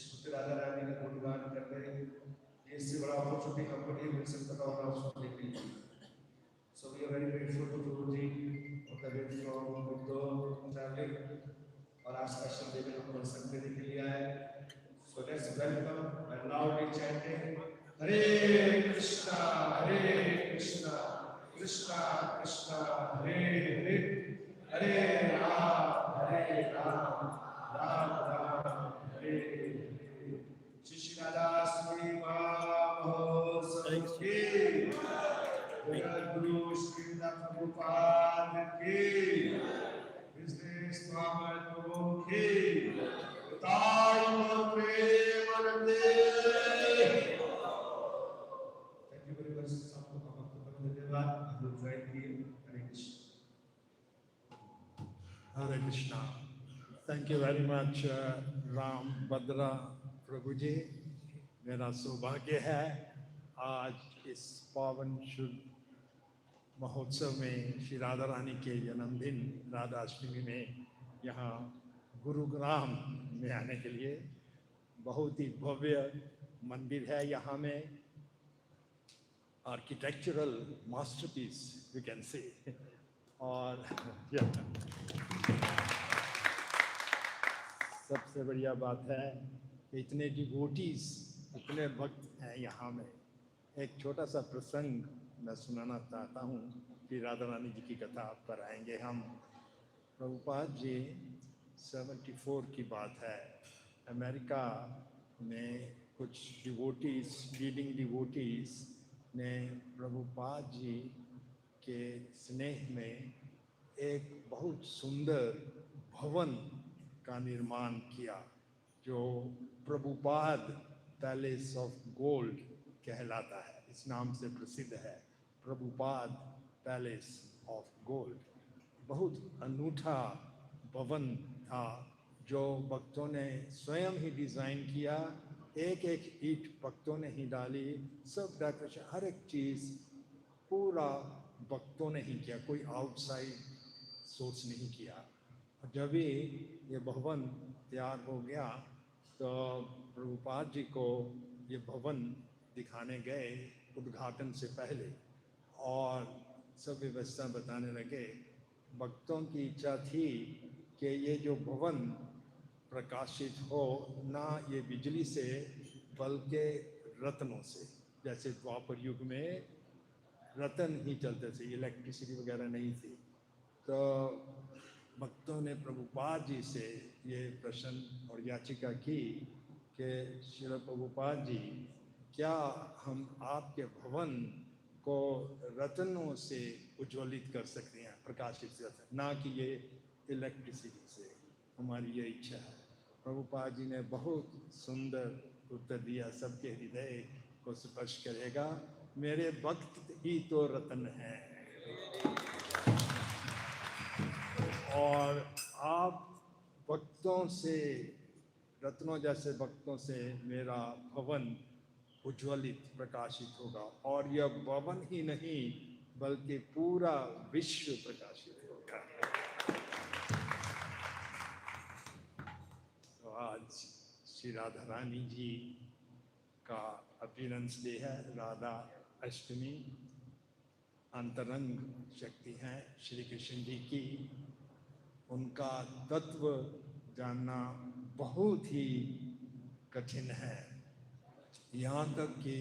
श्रीमती राधा रानी का गुणगान कर रहे हैं। इससे बड़ा अपॉर्चुनिटी हमको नहीं मिल सकता था और सुनने के लिए। So we are very grateful to Guruji for the way from Gurdo traveling और आज स्पेशल डे में हमको दर्शन देने के लिए आए। So let's welcome and loudly chanting Hare Krishna, Krishna Krishna Hare Hare, Hare Ram, Ram Ram, Hare Hare। Shri Shri Radha Swami Mahotsava ki Guru Srila Prabhupada ki Business Mama Prabhu ki Tayo Premanande। Thank you very much। सबको बहुत धन्यवाद। आप लोग join किए। हरे Krishna. Hare Krishna. Thank you very much, Ram Bhadra Prabhu जी। मेरा सौभाग्य है आज इस पावन शुभ महोत्सव में श्री राधा रानी के जन्मदिन राधाष्टमी में यहाँ गुरुग्राम में आने के लिए। बहुत ही भव्य मंदिर है यहाँ में, architectural masterpiece we can say. और सबसे बढ़िया बात है कि इतने डिवोटीज, इतने भक्त हैं यहाँ में। एक छोटा सा प्रसंग मैं सुनाना चाहता हूँ कि राधा रानी जी की कथा पर आएंगे हम। प्रभुपाद जी 74 की बात है, अमेरिका में कुछ डिवोटीज, लीडिंग डिवोटीज ने प्रभुपाद जी के स्नेह में एक बहुत सुंदर भवन का निर्माण किया जो प्रभुपाद पैलेस ऑफ गोल्ड कहलाता है। इस नाम से प्रसिद्ध है, प्रभुपाद पैलेस ऑफ गोल्ड। बहुत अनूठा भवन था जो भक्तों ने स्वयं ही डिज़ाइन किया। एक एक ईंट भक्तों ने ही डाली, सब डेकोरेशन, हर एक चीज़ पूरा भक्तों ने ही किया, कोई आउटसाइड सोर्स नहीं किया। जब भी ये भवन तैयार हो गया तो प्रभुपाद जी को ये भवन दिखाने गए उद्घाटन से पहले और सब व्यवस्था बताने लगे। भक्तों की इच्छा थी कि ये जो भवन प्रकाशित हो ना ये बिजली से बल्कि रत्नों से। जैसे द्वापर युग में रत्न ही चलते थे, इलेक्ट्रिसिटी वगैरह नहीं थी। तो भक्तों ने प्रभुपाद जी से ये प्रश्न और याचिका की कि श्री प्रभुपाद जी, क्या हम आपके भवन को रत्नों से उज्ज्वलित कर सकते हैं, प्रकाशित कर सकते हैं, ना कि ये इलेक्ट्रिसिटी से। हमारी ये इच्छा है। प्रभुपाद जी ने बहुत सुंदर उत्तर दिया, सबके हृदय को स्पर्श करेगा, मेरे भक्त ही तो रत्न हैं और आप भक्तों से, रत्नों जैसे भक्तों से मेरा भवन उज्ज्वलित प्रकाशित होगा। और यह भवन ही नहीं बल्कि पूरा विश्व प्रकाशित होगा। तो आज श्री राधा रानी जी का अपीयरेंस डे है, राधा अष्टमी। अंतरंग शक्ति है श्री कृष्ण जी की, उनका तत्व जानना बहुत ही कठिन है। यहाँ तक कि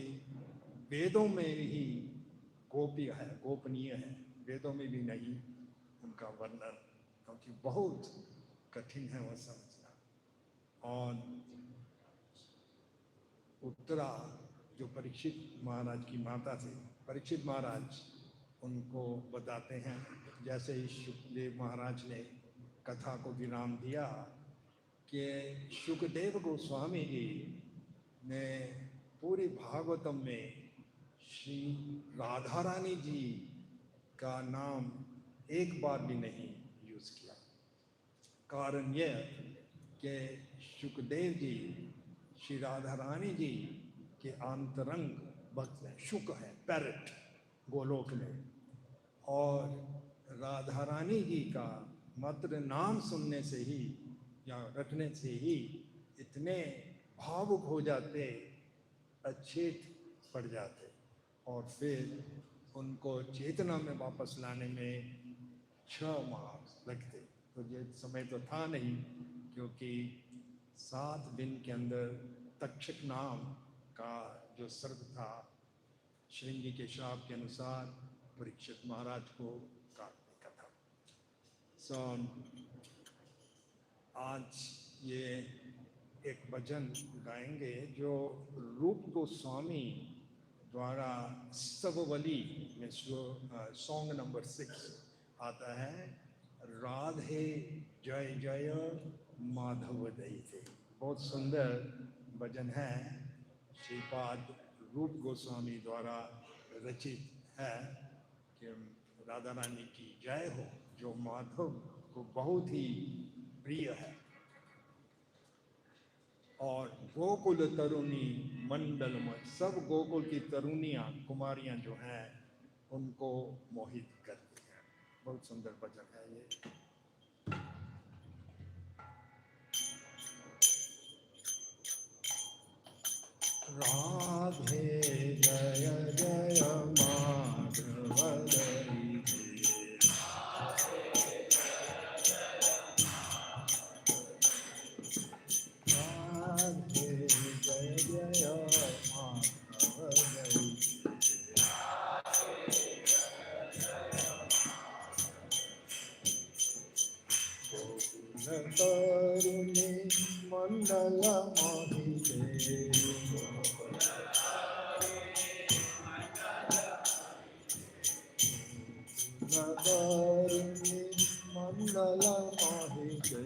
वेदों में ही गोप्य है, गोपनीय है, वेदों में भी नहीं उनका वर्णन, क्योंकि बहुत कठिन है वह समझना। और उत्तरा जो परीक्षित महाराज की माता थी, परीक्षित महाराज उनको बताते हैं, जैसे ही शुकदेव महाराज ने कथा को विराम दिया कि शुकदेव गोस्वामी जी ने पूरी भागवतम में श्री राधा रानी जी का नाम एक बार भी नहीं यूज किया। कारण यह कि शुकदेव जी श्री राधा रानी जी के अंतरंग भक्त हैं। शुक है पैरट गोलोक में, और राधा रानी जी का मात्र नाम सुनने से ही या रखने से ही इतने भावुक हो जाते, अचेत पड़ जाते और फिर उनको चेतना में वापस लाने में 6 माह लगते। तो ये समय तो था नहीं, क्योंकि 7 दिन के अंदर तक्षक नाम का जो सर्प था, श्रृंगी के श्राप के अनुसार परीक्षित महाराज को काटने का था। आज ये एक भजन गाएंगे जो रूप गोस्वामी द्वारा सबवली में सॉन्ग नंबर 6 आता है, राधे जय जय माधव दई थे। बहुत सुंदर भजन है, श्रीपाद रूप गोस्वामी द्वारा रचित है कि राधा रानी की जय हो, जो माधव को बहुत ही प्रिय है। और गोकुल तरुणी मंडल में सब गोकुल की तरुणियां, कुमारियां जो हैं, उनको मोहित करती हैं। बहुत सुंदर भजन है ये। राधे जय जय माधव दई थे, राधे जय जय माधव दई थे। गोकुल तरुणी मंडल मोहिते, तरुणी मंडल मोहिते,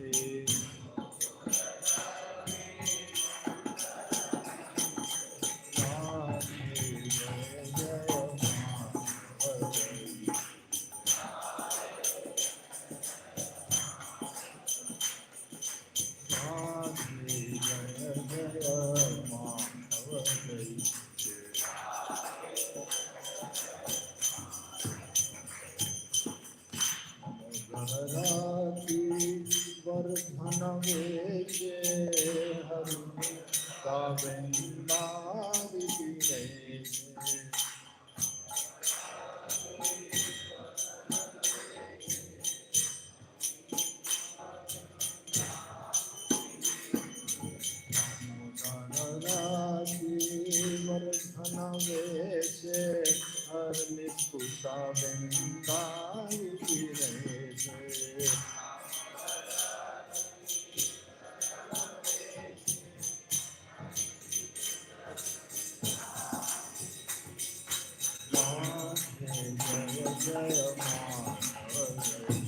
वर्धन वेशे हरि गोविंदारि विनेशे, वर्धन वेशे हरि गोविंदारि विनेशे, जय माधव दई,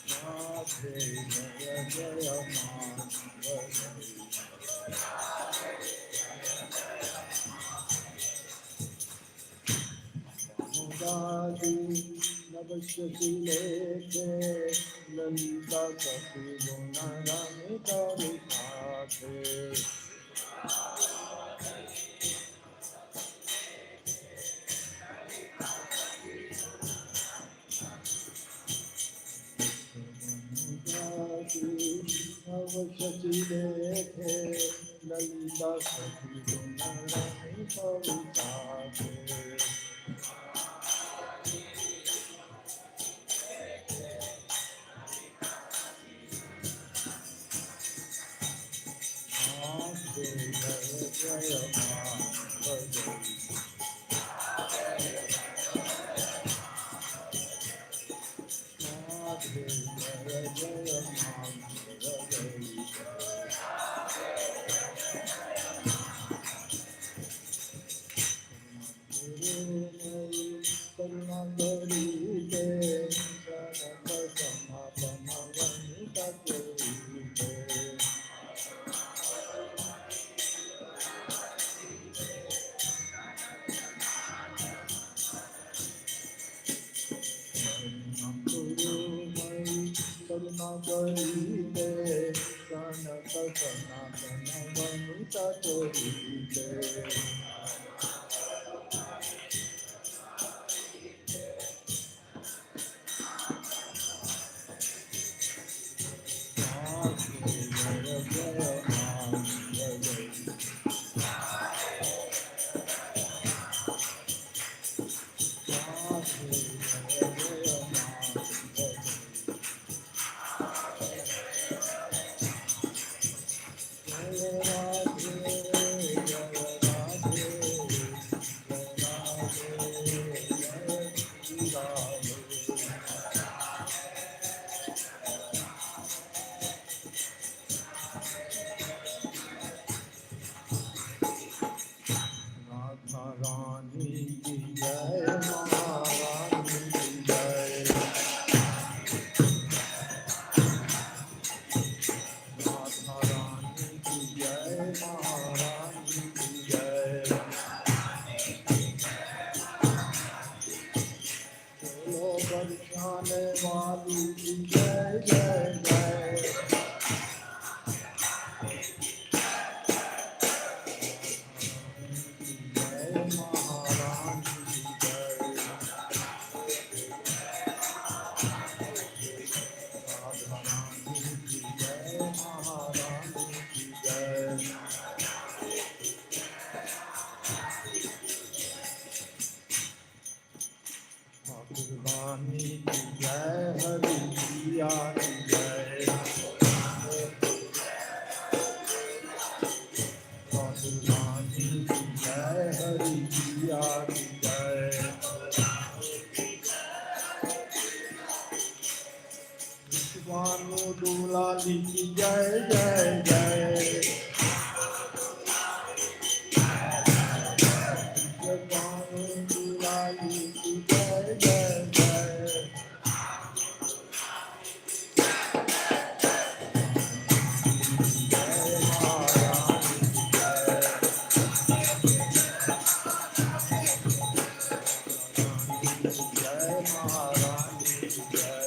राधे जय जय माधव दई। मुरारी नवश्यति लेखे, ललिता कपि गुण रमित विभाते, नवशति लेखे, ललिता कपि गुण रमित विभाते, जय माधव दई, राधे जय जय माधव दई। करुणा करीते, जनक समापन वनिता करीते, करुणा करीते, जनक सनातन वनिता करीते, दुलारी की जय जय जय। जय महारानी की जय। राधा रानी की जय, महारानी की जय। ठाकुर रानी की जय, हरि प्रिया की जय। ठाकुर रानी की जय, हरि प्रिया की जय। विश्वानु दुलाली की जय जय जय। विश्वानु दुलाली की जय जय जय। जय महारानी की जय। जय महारानी की जय।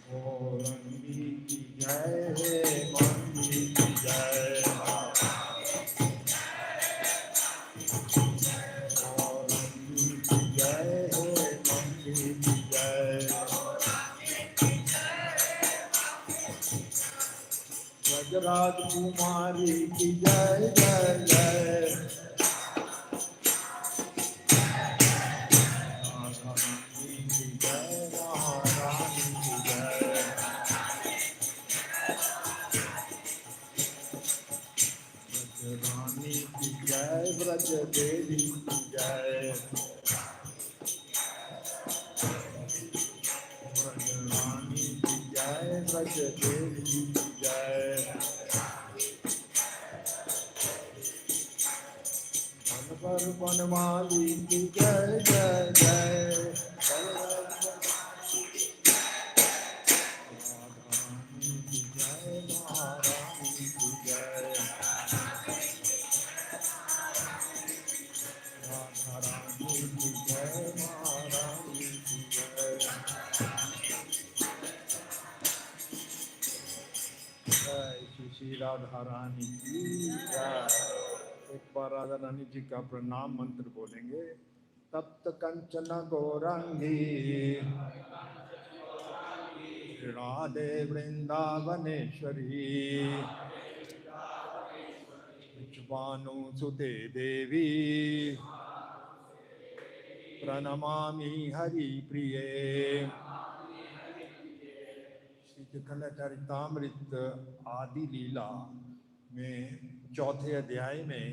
गौरंगी की जय, हे मंगी की जय। गौरंगी की जय, हे मंगी की जय। गजराज कुमारी की जय जय जय। राधा रानी की जय, महारानी की जय। ब्रज रानी की जय, ब्रज देवी की जय। ब्रज रानी की जय, ब्रज देवी की जय। पर बनवाली की जय जय जय। राधारानी की जय, महारानी की जय। राधारानी की जय, महारानी की जय। जय श्री श्री राधा रानी की जय। एक बार राधा रानी जी का प्रणाम मंत्र बोलेंगे। तप्त कंचन गौरांगी राधे वृंदावनेश्वरी विश्वानुसुते देवी प्रणमामि हरि प्रिये। श्री जगन्नाथ चरितामृत आदि लीला में चौथे अध्याय में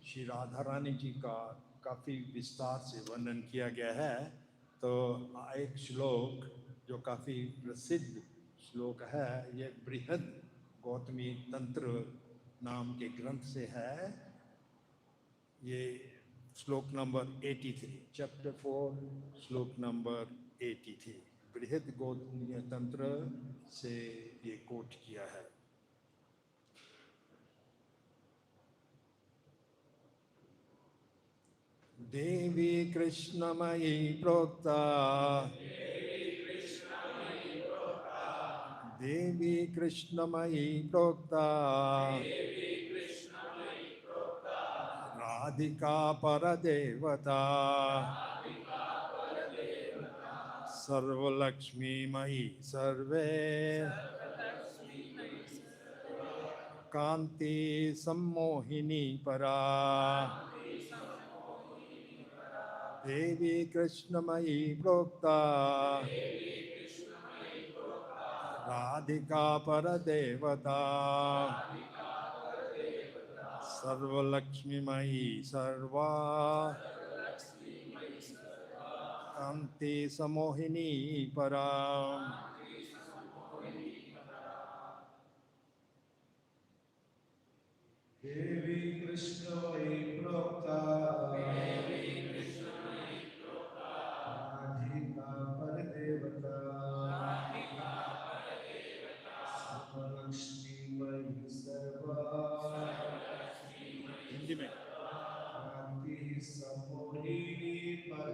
श्री राधा रानी जी का काफ़ी विस्तार से वर्णन किया गया है। तो एक श्लोक जो काफ़ी प्रसिद्ध श्लोक है, ये बृहद गौतमी तंत्र नाम के ग्रंथ से है। ये श्लोक नंबर 83, चैप्टर 4 श्लोक नंबर 83 बृहद गौतमी तंत्र से ये कोट किया है। देवी कृष्णमयी प्रोक्ता, देवी कृष्णमयी प्रोक्ता, राधिका परदेवता, सर्वलक्ष्मीमयी सर्वे, कांति सम्मोहिनी परा। देवी कृष्णमयी प्रोक्ता, राधिका परदेवता, सर्वलक्ष्मीमयी सर्वा, कांति सम्मोहिनी परा। देवी कृष्णमयी प्रोक्ता, राधिका परदेवता, सर्वलक्ष्मीमयी सर्वा, हिंदी में कांति सम्मोहिनी परा।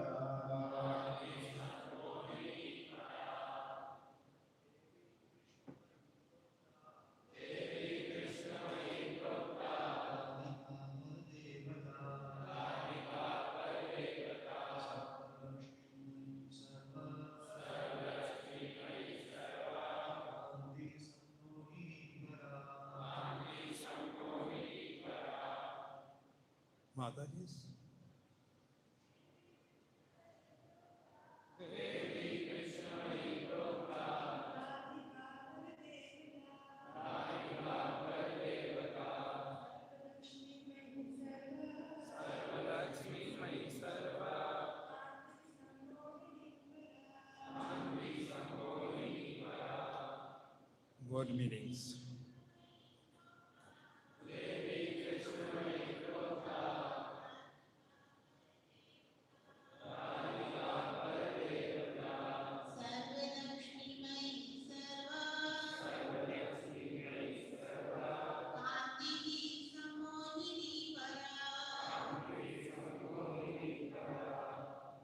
माता जी word meanings.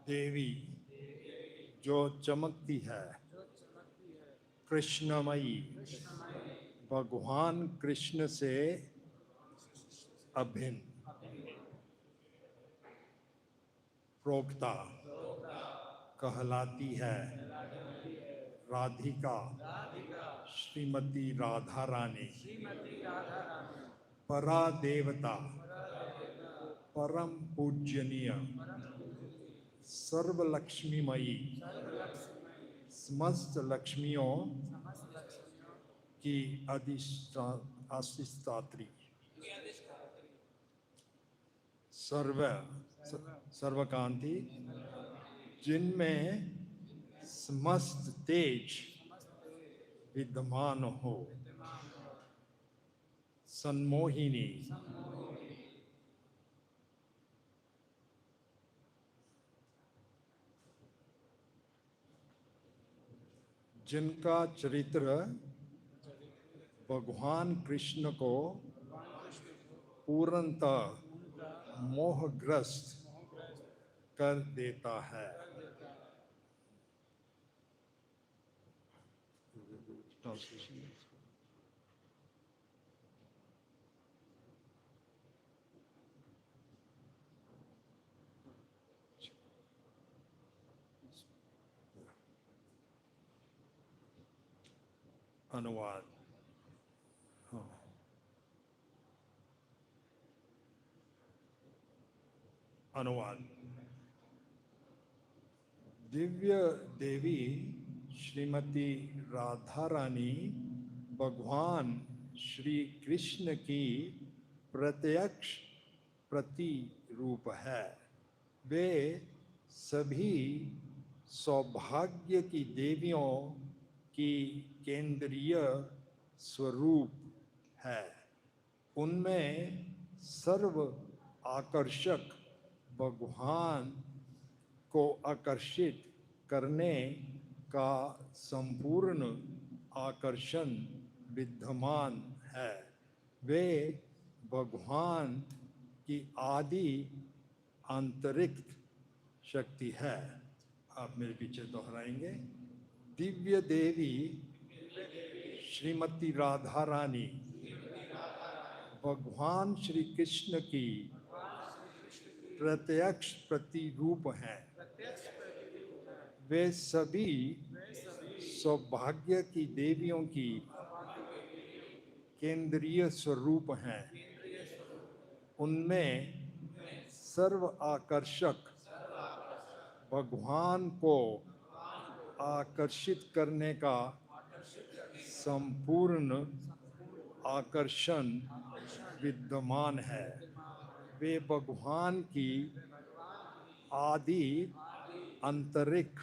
देवी जो चमकती है, कृष्णमयी, भगवान कृष्ण से अभिन्न, प्रोक्ता कहलाती है, राधिका, श्रीमती राधा रानी, परा देवता, परम पूजनीय, सर्वलक्ष्मीमयी, समस्त लक्ष्मियों की अधिष्ठात्री, सर्वकांति, जिनमें समस्त तेज विद्यमान हो, सन्मोहिनी, जिनका चरित्र भगवान कृष्ण को पूर्णतः मोहग्रस्त कर देता है। अनुवाद। अनुवाद। दिव्य देवी श्रीमती राधा रानी भगवान श्री कृष्ण की प्रत्यक्ष प्रतिरूप है। वे सभी सौभाग्य की देवियों की केंद्रीय स्वरूप है। उनमें सर्व आकर्षक भगवान को आकर्षित करने का संपूर्ण आकर्षण विद्यमान है। वे भगवान की आदि आंतरिक शक्ति है। आप मेरे पीछे दोहराएंगे। दिव्य देवी श्रीमती राधा रानी भगवान श्री कृष्ण की प्रत्यक्ष प्रतिरूप हैं। वे सभी सौभाग्य की देवियों की केंद्रीय स्वरूप हैं। उनमें सर्व आकर्षक भगवान को आकर्षित करने का संपूर्ण आकर्षण विद्यमान है। वे भगवान की आदि आंतरिक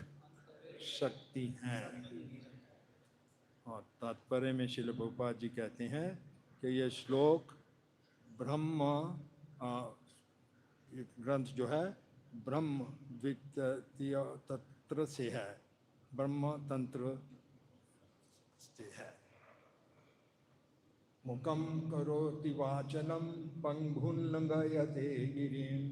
शक्ति हैं। और तात्पर्य में श्रील प्रभुपाद जी कहते हैं कि यह श्लोक ब्रह्म ग्रंथ जो है ब्रह्म द्वितीय तंत्र से है, ब्रह्म तंत्र से है। मुखम करोति वाचनम पंगुं लंघयते गिरिं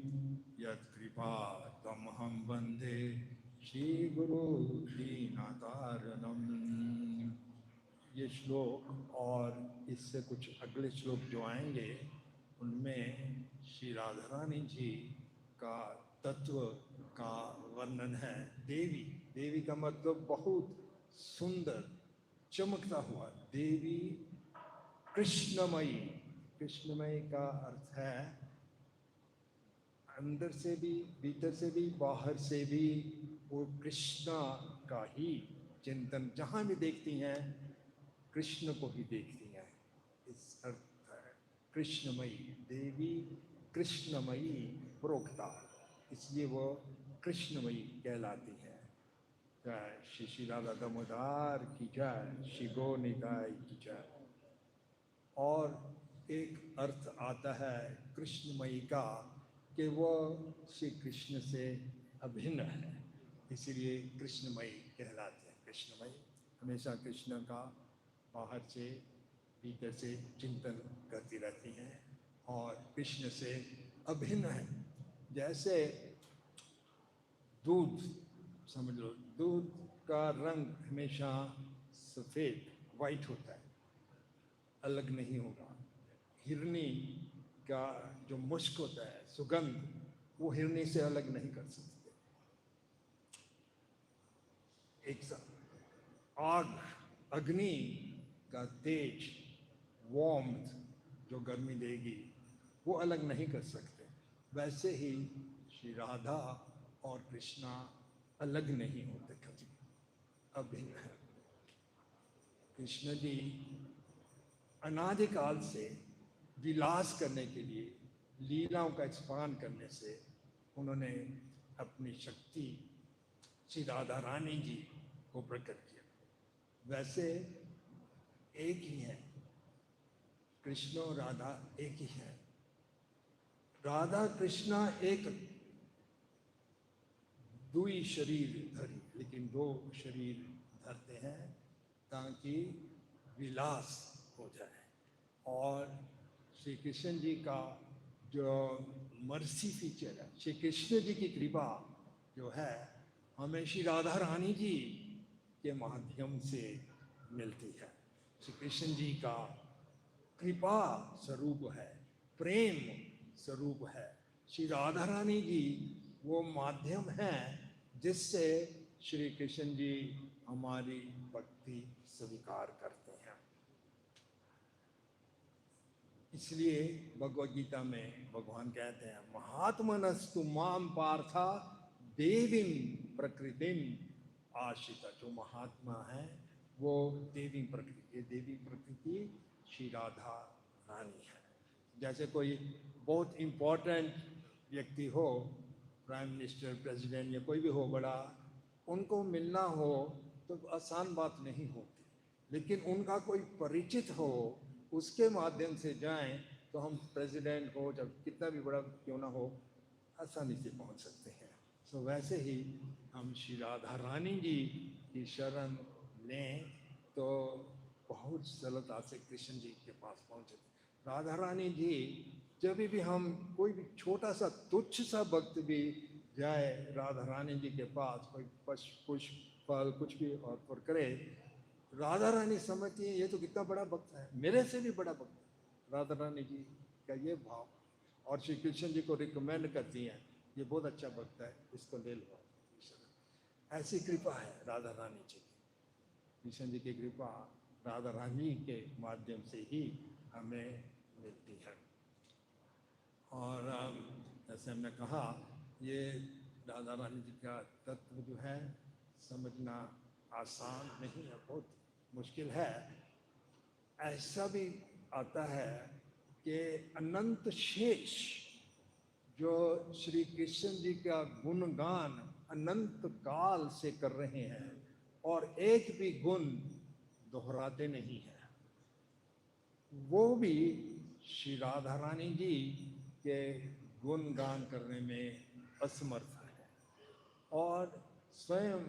यत्कृपा तमहं वंदे श्री गुरु दीनतारणम। ये श्लोक और इससे कुछ अगले श्लोक जो आएंगे उनमें श्री राधा रानी जी का तत्व का वर्णन है। देवी, देवी का मतलब बहुत सुंदर चमकता हुआ। देवी कृष्णमयी, कृष्णमयी का अर्थ है अंदर से भी, भीतर से भी, बाहर से भी वो कृष्णा का ही चिंतन, जहाँ भी देखती हैं कृष्ण को ही देखती हैं। इस अर्थ है कृष्णमयी देवी, कृष्णमयी प्रोक्ता, इसलिए वो कृष्णमयी कहलाती है। जय श्री श्री राधा दामोदर की जय, श्री गौ निताई की जय। और एक अर्थ आता है कृष्णमयी का कि वो श्री कृष्ण से अभिन्न है, इसीलिए कृष्णमयी कहलाते हैं। कृष्णमयी हमेशा कृष्ण का बाहर से भीतर से चिंतन करती रहती हैं और कृष्ण से अभिन्न है। जैसे दूध समझ लो, दूध का रंग हमेशा सफ़ेद वाइट होता है, अलग नहीं होगा। हिरनी का जो मुश्क होता है, सुगंध, वो हिरनी से अलग नहीं कर सकते। एक आग, अग्नि का तेज, वार्मथ जो गर्मी देगी, वो अलग नहीं कर सकते। वैसे ही श्री राधा और कृष्णा अलग नहीं होते कभी, अभिन्न है। कृष्ण जी अनादिकाल से विलास करने के लिए, लीलाओं का स्पान करने से उन्होंने अपनी शक्ति श्री राधा रानी जी को प्रकट किया। वैसे एक ही है, कृष्ण और राधा एक ही है। राधा कृष्णा एक दुई शरीर धरी, लेकिन दो शरीर धरते हैं ताकि विलास हो जाए। और श्री कृष्ण जी का जो मर्सी फीचर है, श्री कृष्ण जी की कृपा जो है, हमें श्री राधा रानी जी के माध्यम से मिलती है। श्री कृष्ण जी का कृपा स्वरूप है, प्रेम स्वरूप है। श्री राधा रानी जी वो माध्यम है जिससे श्री कृष्ण जी हमारी भक्ति स्वीकार करते हैं। इसलिए भगवद गीता में भगवान कहते हैं, महात्मनस्तु माम पार्था देवीं प्रकृतिम आश्रिता। जो महात्मा है वो देवी प्रकृति, देवी प्रकृति श्री राधा रानी है। जैसे कोई बहुत इम्पोर्टेंट व्यक्ति हो, प्राइम मिनिस्टर, प्रेसिडेंट या कोई भी हो बड़ा, उनको मिलना हो तो आसान बात नहीं होती, लेकिन उनका कोई परिचित हो, उसके माध्यम से जाएं तो हम प्रेसिडेंट हो, जब कितना भी बड़ा क्यों ना हो, आसानी से पहुंच सकते हैं। तो वैसे ही हम श्री राधा रानी जी की शरण लें तो बहुत सरलता से कृष्ण जी के पास पहुंचे। राधा रानी जी, जब भी हम कोई भी छोटा सा तुच्छ सा भक्त भी जाए राधा रानी जी के पास, कोई पुष्प फल कुछ भी ऑफर करे, राधा रानी समझती है ये तो कितना बड़ा भक्त है, मेरे से भी बड़ा भक्त है। राधा रानी जी का ये भाव, और श्री कृष्ण जी को रिकमेंड करती हैं, ये बहुत अच्छा भक्त है, इसको ले लो। ऐसी कृपा है राधा रानी जी की। कृष्ण जी की कृपा राधा रानी के माध्यम से ही हमें मिलती है। और जैसे हमने कहा, ये राधा रानी जी का तत्व जो है समझना आसान नहीं है, बहुत मुश्किल है। ऐसा भी आता है कि अनंत शेष जो श्री कृष्ण जी का गुणगान अनंत काल से कर रहे हैं और एक भी गुण दोहराते नहीं हैं, वो भी श्री राधा रानी जी के गुणगान करने में असमर्थ है। और स्वयं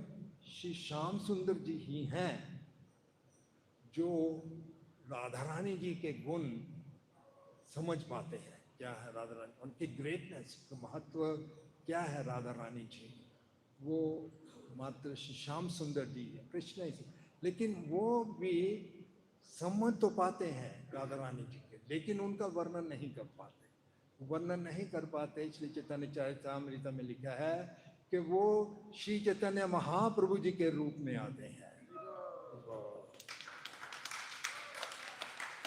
श्री श्याम सुंदर जी ही हैं जो राधा रानी जी के गुण समझ पाते हैं, क्या है राधा रानी, उनकी ग्रेटनेस, महत्व क्या है राधा रानी जी। वो मात्र श्री श्याम सुंदर जी है, कृष्ण ही, लेकिन वो भी समझ तो पाते हैं राधा रानी जी के, लेकिन उनका वर्णन नहीं कर पाते। इसलिए चैतन्य चरितामृत में लिखा है कि वो श्री चैतन्य महाप्रभु जी के रूप में आते हैं,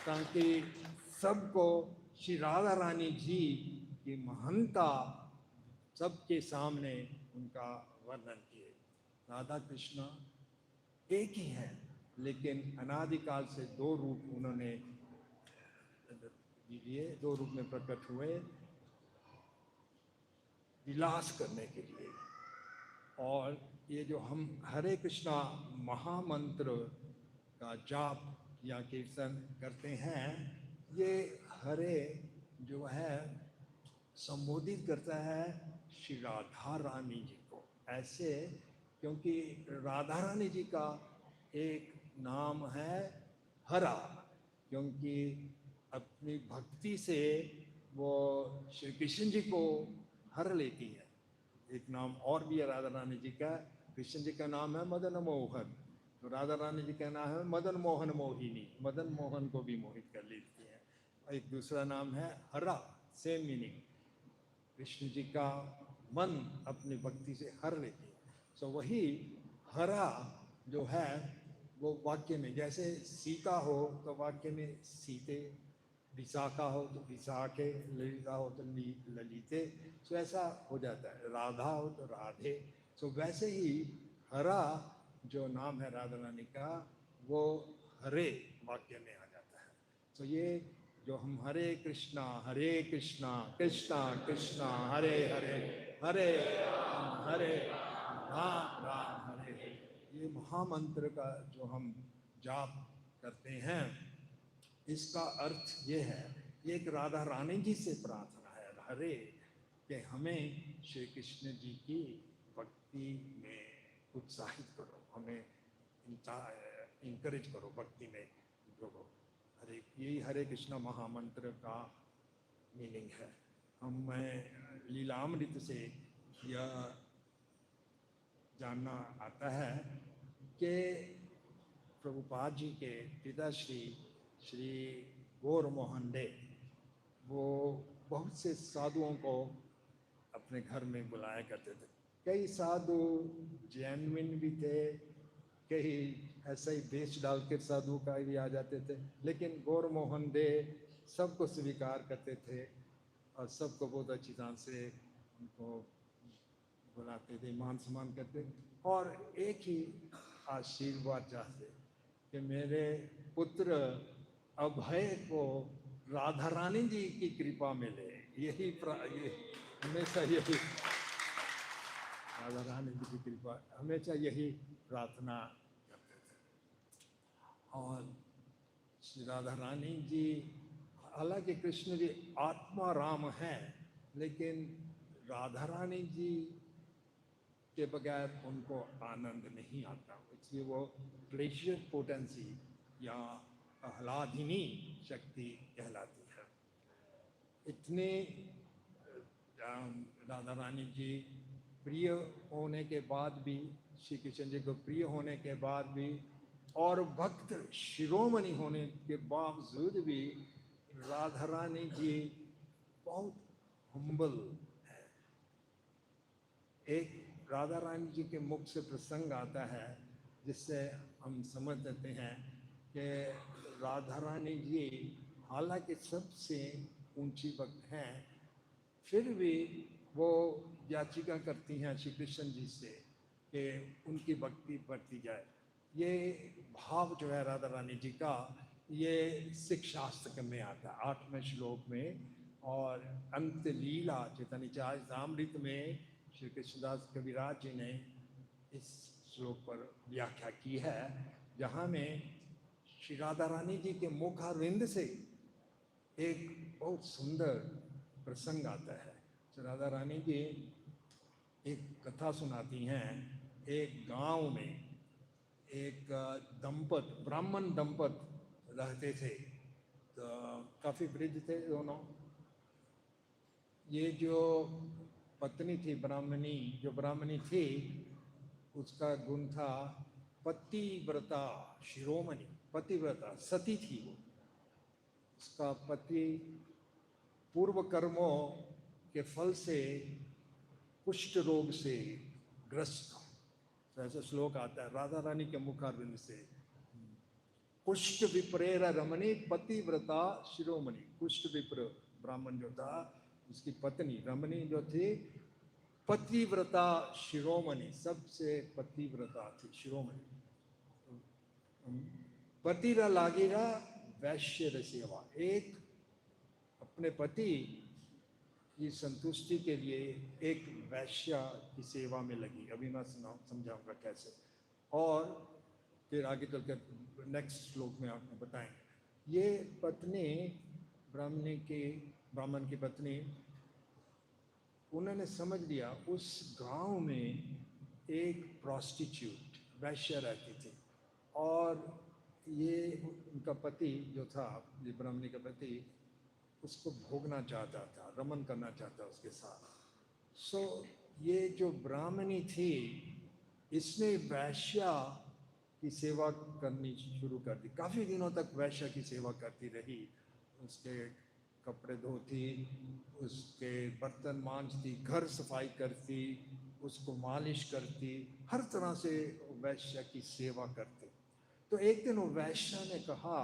ताकि सबको श्री राधा रानी जी की महानता सबके सामने उनका वर्णन किए। राधा कृष्ण एक ही है, लेकिन अनादिकाल से दो रूप उन्होंने लिए, दो रूप में प्रकट हुए विलास करने के लिए। और ये जो हम हरे कृष्णा महामंत्र का जाप या कीर्तन करते हैं, ये हरे जो है संबोधित करता है श्री राधा रानी जी को ऐसे, क्योंकि राधा रानी जी का एक नाम है हरा, क्योंकि अपनी भक्ति से वो श्री कृष्ण जी को हर लेती है। एक नाम और भी है राधा रानी जी का, कृष्ण जी का नाम है मदन मोहन, तो राधा रानी जी का नाम है मदन मोहन मोहिनी, मदन मोहन को भी मोहित कर लेती है। एक दूसरा नाम है हरा, सेम मीनिंग, कृष्ण जी का मन अपनी भक्ति से हर लेती है। सो वही हरा जो है वो वाक्य में, जैसे सीता हो तो वाक्य में सीते, विशाखा हो तो विशाखे, ललिता हो तो ललिते, सो ऐसा हो जाता है। राधा हो तो राधे। सो वैसे ही हरा जो नाम है राधा रानी का, वो हरे वाक्य में आ जाता है। सो ये जो हम हरे कृष्णा कृष्णा कृष्णा हरे हरे, हरे राम राम हरे हरे, ये महामंत्र का जो हम जाप करते हैं, इसका अर्थ ये है, ये एक राधा रानी जी से प्रार्थना है हरे, कि हमें श्री कृष्ण जी की भक्ति में उत्साहित करो, हमें इंकरेज करो भक्ति में जोड़ो। हरे, यही हरे कृष्णा महामंत्र का मीनिंग है। हमें लीलामृत से यह जानना आता है कि प्रभुपाद जी के पिताश्री श्री गौर मोहन डे, वो बहुत से साधुओं को अपने घर में बुलाया करते थे। कई साधु जेन्युइन भी थे, कई ऐसे ही बेच डाल के साधु का भी आ जाते थे, लेकिन गौर मोहन डे सबको स्वीकार करते थे और सबको बहुत अच्छी तरह से उनको बुलाते थे, मान सम्मान करते, और एक ही आशीर्वाद चाहते कि मेरे पुत्र अभय को राधा रानी जी की कृपा मिले। यही हमेशा यही राधा रानी जी की कृपा, हमेशा यही प्रार्थना करते थे। और श्री राधा रानी जी, हालांकि कृष्ण जी आत्मा राम हैं, लेकिन राधा रानी जी के बगैर उनको आनंद नहीं आता, इसलिए वो प्लेजर पोटेंसी या आह्लादिनी शक्ति कहलाती है। इतने राधा रानी जी प्रिय होने के बाद भी, श्री कृष्ण जी को प्रिय होने के बाद भी, और भक्त शिरोमणि होने के बावजूद भी राधा रानी जी बहुत हम्बल है। एक राधा रानी जी के मुख से प्रसंग आता है जिससे हम समझ सकते हैं कि राधा रानी जी हालांकि सबसे ऊंची भक्त हैं, फिर भी वो याचिका करती हैं श्री कृष्ण जी से कि उनकी भक्ति बढ़ती जाए। ये भाव जो है राधा रानी जी का, ये सिख शास्त्र में आता है 8वें श्लोक में, और अंत लीला चैतन्य चरितामृत में श्री कृष्णदास कविराज जी ने इस श्लोक पर व्याख्या की है, जहाँ में श्री राधा रानी जी के मुखारविंद से एक बहुत सुंदर प्रसंग आता है। श्री राधा रानी जी एक कथा सुनाती हैं। एक गांव में एक ब्राह्मण दंपत रहते थे, तो काफ़ी वृद्ध थे दोनों। ये जो पत्नी थी ब्राह्मणी, जो ब्राह्मणी थी, उसका गुण था पतिव्रता शिरोमणि, पतिव्रता सती थी वो। उसका पति पूर्व कर्मों के फल से कुष्ठ रोग से ग्रस्त, तो ऐसा श्लोक आता है राधा रानी के मुखारविंद से। कुष्ठ विप्रेर रमणी पतिव्रता शिरोमणि, कुष्ठ विप्र ब्राह्मण जो था, उसकी पत्नी रमणी जो थी, पतिव्रता शिरोमणि, सबसे पतिव्रता थी, शिरोमणि। पतिरा लागेगा वैश्य सेवा, एक अपने पति की संतुष्टि के लिए एक वैश्या की सेवा में लगी। अभी मैं समझाऊंगा कैसे, और फिर आगे चलकर नेक्स्ट श्लोक में आपको बताएंगे। ये पत्नी ब्राह्मण की पत्नी, उन्होंने समझ लिया उस गांव में एक प्रोस्टिट्यूट वैश्या रहती थी, और ये उनका पति जो था, ये ब्राह्मणी का पति, उसको भोगना चाहता था, रमन करना चाहता उसके साथ। सो ये जो ब्राह्मणी थी, इसने वैश्या की सेवा करनी शुरू कर दी। काफ़ी दिनों तक वैश्या की सेवा करती रही, उसके कपड़े धोती, उसके बर्तन मांजती, घर सफाई करती, उसको मालिश करती, हर तरह से वैश्या की सेवा करती। तो एक दिन वो वैश्या ने कहा,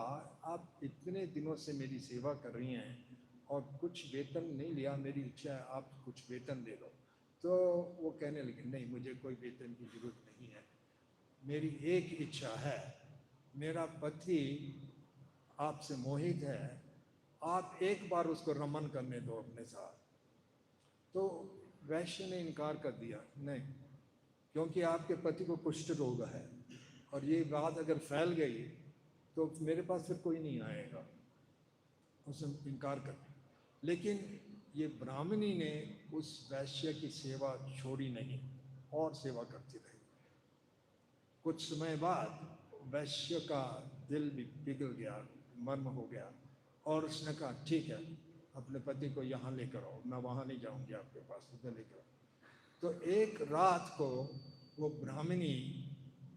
आप इतने दिनों से मेरी सेवा कर रही हैं और कुछ वेतन नहीं लिया, मेरी इच्छा है आप कुछ वेतन दे दो। तो वो कहने लगे, नहीं, मुझे कोई वेतन की जरूरत नहीं है, मेरी एक इच्छा है, मेरा पति आपसे मोहित है, आप एक बार उसको रमन करने दो अपने साथ। तो वैश्य ने इनकार कर दिया, नहीं, क्योंकि आपके पति को कुष्ठ रोग है और ये बात अगर फैल गई तो मेरे पास फिर कोई नहीं आएगा। उसने इनकार कर दिया। लेकिन ये ब्राह्मणी ने उस वैश्य की सेवा छोड़ी नहीं और सेवा करती रही। कुछ समय बाद वैश्य का दिल भी पिघल गया, मर्म हो गया, और उसने कहा, ठीक है, अपने पति को यहाँ लेकर आओ, मैं वहाँ नहीं जाऊँगी आपके पास, उधर लेकर आओ। तो एक रात को वो ब्राह्मणी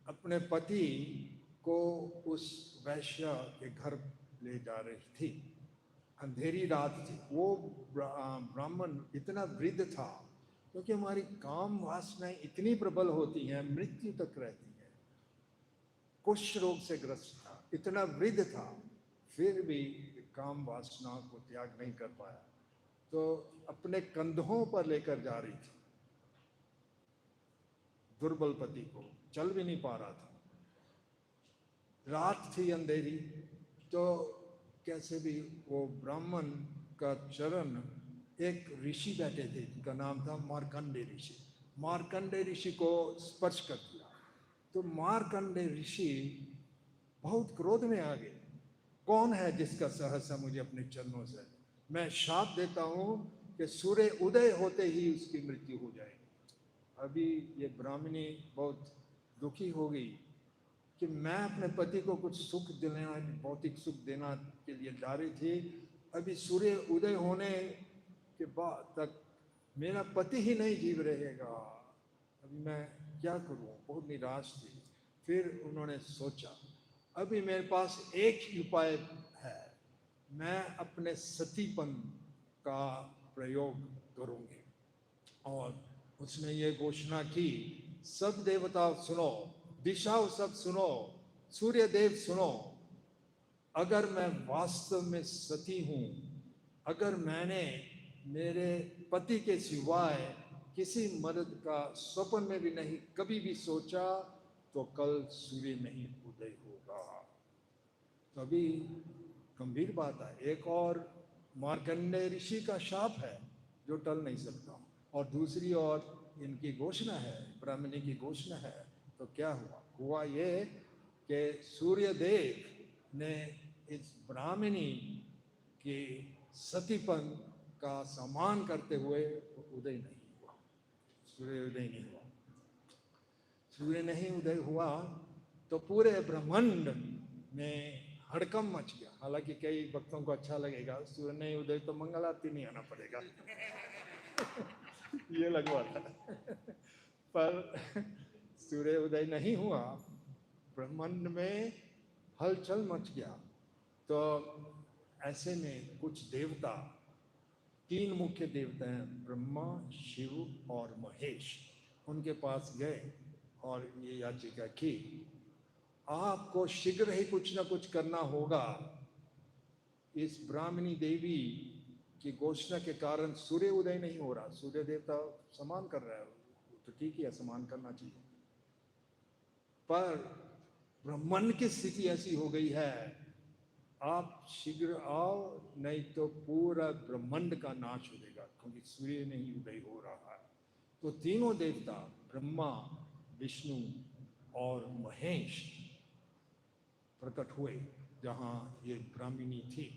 अपने पति को उस वैश्य के घर ले जा रही थी। अंधेरी रात थी। वो ब्राह्मण इतना वृद्ध था, क्योंकि हमारी काम वासनाएं इतनी प्रबल होती हैं, मृत्यु तक रहती है। कुष्ठ रोग से ग्रस्त था, इतना वृद्ध था, फिर भी काम वासना को त्याग नहीं कर पाया। तो अपने कंधों पर लेकर जा रही थी दुर्बल पति को, चल भी नहीं पा रहा था, रात थी अंधेरी। तो कैसे भी वो ब्राह्मण का चरण, एक ऋषि बैठे थे जिनका नाम था मार्कंडे ऋषि, मार्कंडे ऋषि को स्पर्श कर दिया। तो मार्कंडे ऋषि बहुत क्रोध में आ गए, कौन है जिसका सहसा मुझे अपने चरणों से, मैं शाप देता हूं कि सूर्य उदय होते ही उसकी मृत्यु हो जाएगी। अभी ये ब्राह्मणी बहुत दुखी हो गई कि मैं अपने पति को कुछ सुख देना, भौतिक सुख देना के लिए जा रही थी, अभी सूर्य उदय होने के बाद तक मेरा पति ही नहीं जीव रहेगा, अभी मैं क्या करूं, बहुत निराश थी। फिर उन्होंने सोचा, अभी मेरे पास एक ही उपाय है, मैं अपने सतीपन का प्रयोग करूंगी। और उसने ये घोषणा की, सब देवता सुनो, दिशाओं सब सुनो, सूर्य देव सुनो, अगर मैं वास्तव में सती हूं, अगर मैंने मेरे पति के सिवाय किसी मर्द का स्वप्न में भी नहीं कभी भी सोचा, तो कल सूर्य नहीं उदय होगा। तो अभी गंभीर बात है, एक और मार्कंडेय ऋषि का शाप है जो टल नहीं सकता, और दूसरी ओर इनकी घोषणा है, ब्राह्मणी की घोषणा है। तो क्या हुआ ये कि सूर्य देव ने इस ब्राह्मणी के सतीपन का सम्मान करते हुए उदय नहीं हुआ, सूर्य उदय नहीं हुआ। सूर्य नहीं उदय हुआ तो पूरे ब्रह्मांड में हड़कंप मच गया। हालांकि कई भक्तों को अच्छा लगेगा, सूर्य नहीं उदय तो मंगल आरती नहीं आना पड़ेगा ये लगवा था पर सूर्य उदय नहीं हुआ, ब्रह्मांड में हलचल मच गया। तो ऐसे में कुछ देवता, तीन मुख्य देवता हैं, ब्रह्मा, शिव और महेश, उनके पास गए और ये याचिका की, आपको शीघ्र ही कुछ ना कुछ करना होगा, इस ब्राह्मणी देवी की घोषणा के कारण सूर्य उदय नहीं हो रहा, सूर्य देवता सम्मान कर रहा है, तो ठीक है, सम्मान करना चाहिए। पर ब्रह्मांड की स्थिति ऐसी हो गई है, आप शीघ्र आओ नहीं तो पूरा ब्रह्मांड का नाश हो जाएगा, क्योंकि सूर्य नहीं उदय हो रहा है। तो तीनों देवता ब्रह्मा, विष्णु और महेश प्रकट हुए जहाँ ये ब्राह्मणी थी,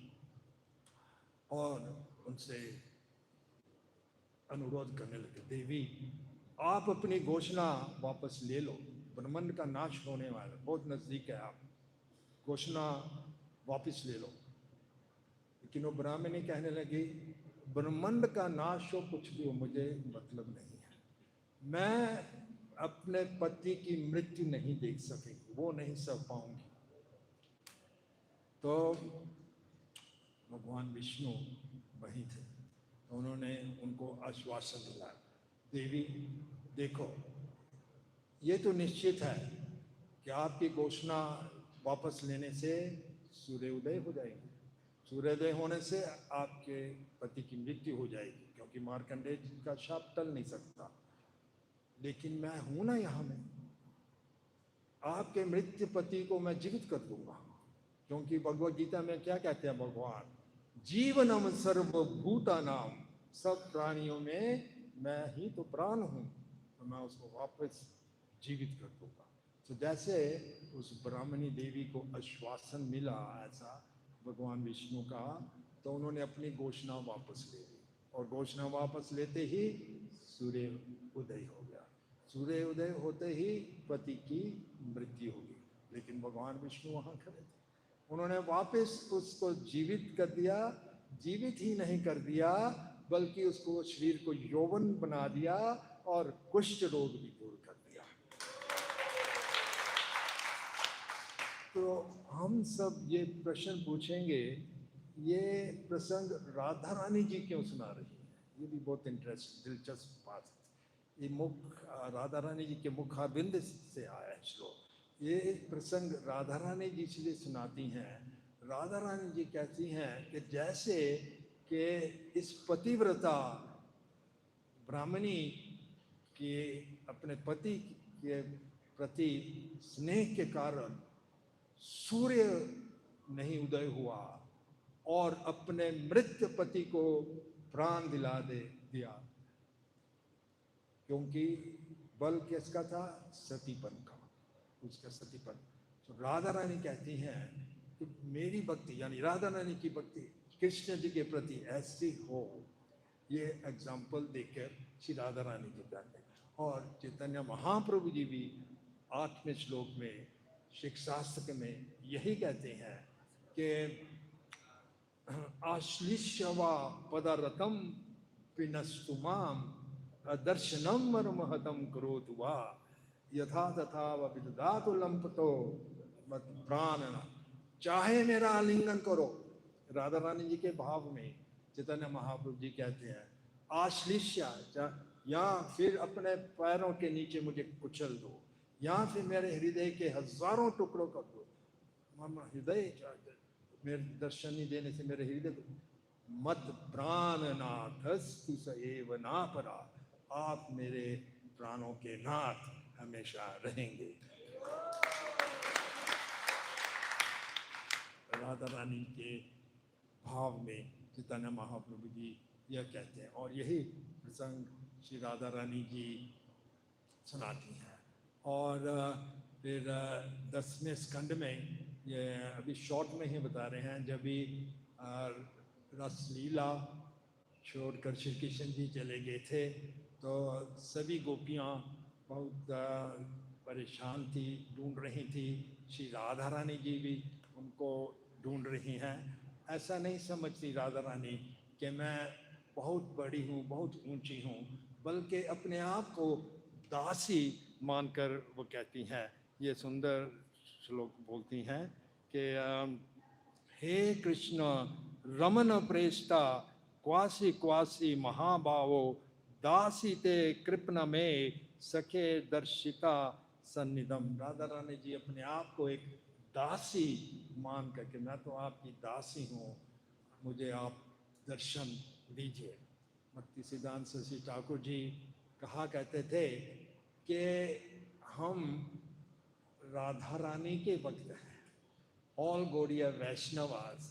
और उनसे अनुरोध करने लगे, देवी आप अपनी घोषणा वापस ले लो, ब्रह्मांड का नाश होने वाला बहुत नजदीक है, आप घोषणा वापस ले लो। लेकिन वो ब्राह्मणी कहने लगी, ब्रह्मांड का नाश हो कुछ भी हो, मुझे मतलब नहीं है, मैं अपने पति की मृत्यु नहीं देख सकेगी, वो नहीं सह पाऊंगी। तो भगवान विष्णु वहीं थे, तो उन्होंने उनको आश्वासन दिलाया, देवी देखो ये तो निश्चित है कि आपकी घोषणा वापस लेने से सूर्योदय हो जाएगी, सूर्योदय होने से आपके पति की मृत्यु हो जाएगी, क्योंकि मार्कंडेय जी का शाप टल नहीं सकता। लेकिन मैं हूं ना यहाँ में, आपके मृत्यु पति को मैं जीवित कर दूंगा, क्योंकि भगवत गीता में क्या कहते हैं भगवान, जीवनम सर्वभूतानाम, सब प्राणियों में मैं ही तो प्राण हूं, तो मैं उसको वापस जीवित कर दूंगा। तो जैसे उस ब्राह्मणी देवी को आश्वासन मिला ऐसा भगवान विष्णु का, तो उन्होंने अपनी घोषणा वापस ले ली, और घोषणा वापस लेते ही सूर्य उदय हो गया। सूर्य उदय होते ही पति की मृत्यु हो गई, लेकिन भगवान विष्णु वहां खड़े थे, उन्होंने वापस उसको जीवित कर दिया, जीवित ही नहीं कर दिया बल्कि उसको शरीर को यौवन बना दिया और कुष्ठ रोग भी दूर कर दिया। तो हम सब ये प्रश्न पूछेंगे, ये प्रसंग राधा रानी जी क्यों सुना रही है? ये भी बहुत दिलचस्प बात है। ये राधा रानी जी के मुखारबिंद से आया है श्लोक। ये प्रसंग राधा रानी जी इसलिए सुनाती हैं। राधा रानी जी कहती हैं कि जैसे कि इस पतिव्रता ब्राह्मणी के अपने पति के प्रति स्नेह के कारण सूर्य नहीं उदय हुआ और अपने मृत पति को प्राण दिला दिया, क्योंकि बल किसका था? सतीपन का, उसका सतीपन। तो राधा रानी कहती हैं कि मेरी भक्ति यानी राधा रानी की भक्ति कृष्ण जी के प्रति ऐसी हो, ये एग्जाम्पल देकर श्री राधा रानी जी कहते हैं। और चैतन्य महाप्रभु जी भी 8वें श्लोक में शिक्षास्त्र में यही कहते हैं कि आश्लिष्यवा पदरतम पिनस्तुमाम दर्शनम मर्महतम करोतु वा यथा तथा विदधातु लंपतो मत प्राणन। चाहे मेरा आलिंगन करो, राधा रानी जी के भाव में चैतन्य महाप्रभु जी कहते हैं आश्लिष्या, या फिर अपने पैरों के नीचे मुझे कुचल दो, या फिर मेरे हृदय के हजारों टुकड़ों कर दो। हृदय मेरे दर्शन नहीं देने से मेरे हृदय मत प्राणनाथस्तु स एव ना परा, आप मेरे प्राणों के नाथ हमेशा रहेंगे। राधा रानी के भाव में चैतन्य महाप्रभु जी यह कहते हैं, और यही प्रसंग श्री राधा रानी जी सुनाती हैं। और फिर 10वें स्कंद में ये अभी शॉर्ट में ही बता रहे हैं, जब भी रसलीला छोड़कर श्री कृष्ण जी चले गए थे तो सभी गोपियाँ बहुत परेशान थी, ढूंढ रही थी। श्री राधा रानी जी भी उनको ढूंढ रही हैं। ऐसा नहीं समझती राधा रानी कि मैं बहुत बड़ी हूँ, बहुत ऊंची हूँ, बल्कि अपने आप को दासी मानकर वो कहती हैं। ये सुंदर श्लोक बोलती हैं कि हे कृष्ण रमन प्रेष्ठा क्वासी क्वासी महाभावो दासी ते कृपण में सखे दर्शिता सन्निधम। राधा रानी जी अपने आप को एक दासी मान करके, मैं तो आपकी दासी हूँ, मुझे आप दर्शन दीजिए। भक्ति सिद्धांत सरस्वती ठाकुर जी कहा करते थे कि हम राधा रानी के भक्त हैं। All Gaudiya Vaishnavas,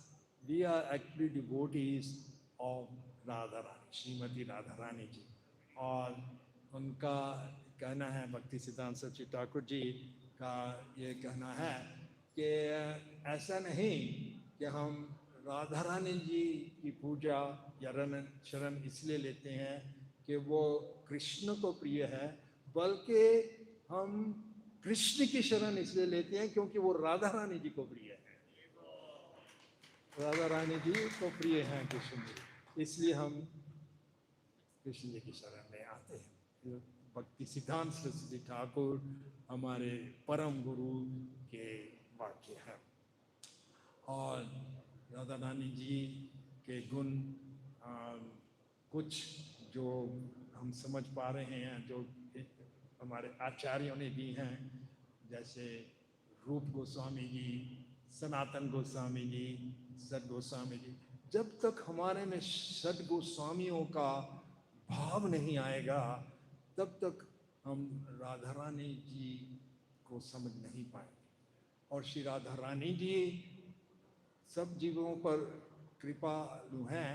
we are actually devotees of Radha Rani, Shrimati Radha Rani जी। और उनका कहना है, भक्ति सिद्धांत सरस्वती ठाकुर जी का ये कहना है कि ऐसा नहीं कि हम राधा रानी जी की पूजा या शरण इसलिए लेते हैं कि वो कृष्ण को प्रिय है, बल्कि हम कृष्ण की शरण इसलिए लेते हैं क्योंकि वो राधा रानी जी को प्रिय है। राधा रानी जी को प्रिय हैं कृष्ण जी, इसलिए हम कृष्ण जी की शरण में आते हैं। भक्ति सिद्धांत सरस्वती ठाकुर हमारे परम गुरु के वाक्य हैं। और राधा रानी जी के गुण कुछ जो हम समझ पा रहे हैं, जो हमारे आचार्यों ने भी हैं, जैसे रूप गोस्वामी जी, सनातन गोस्वामी जी, सद गोस्वामी जी। जब तक हमारे में सद गोस्वामियों का भाव नहीं आएगा, तब तक हम राधा रानी जी को समझ नहीं पाएंगे। और श्री राधा रानी जी सब जीवों पर कृपालु हैं,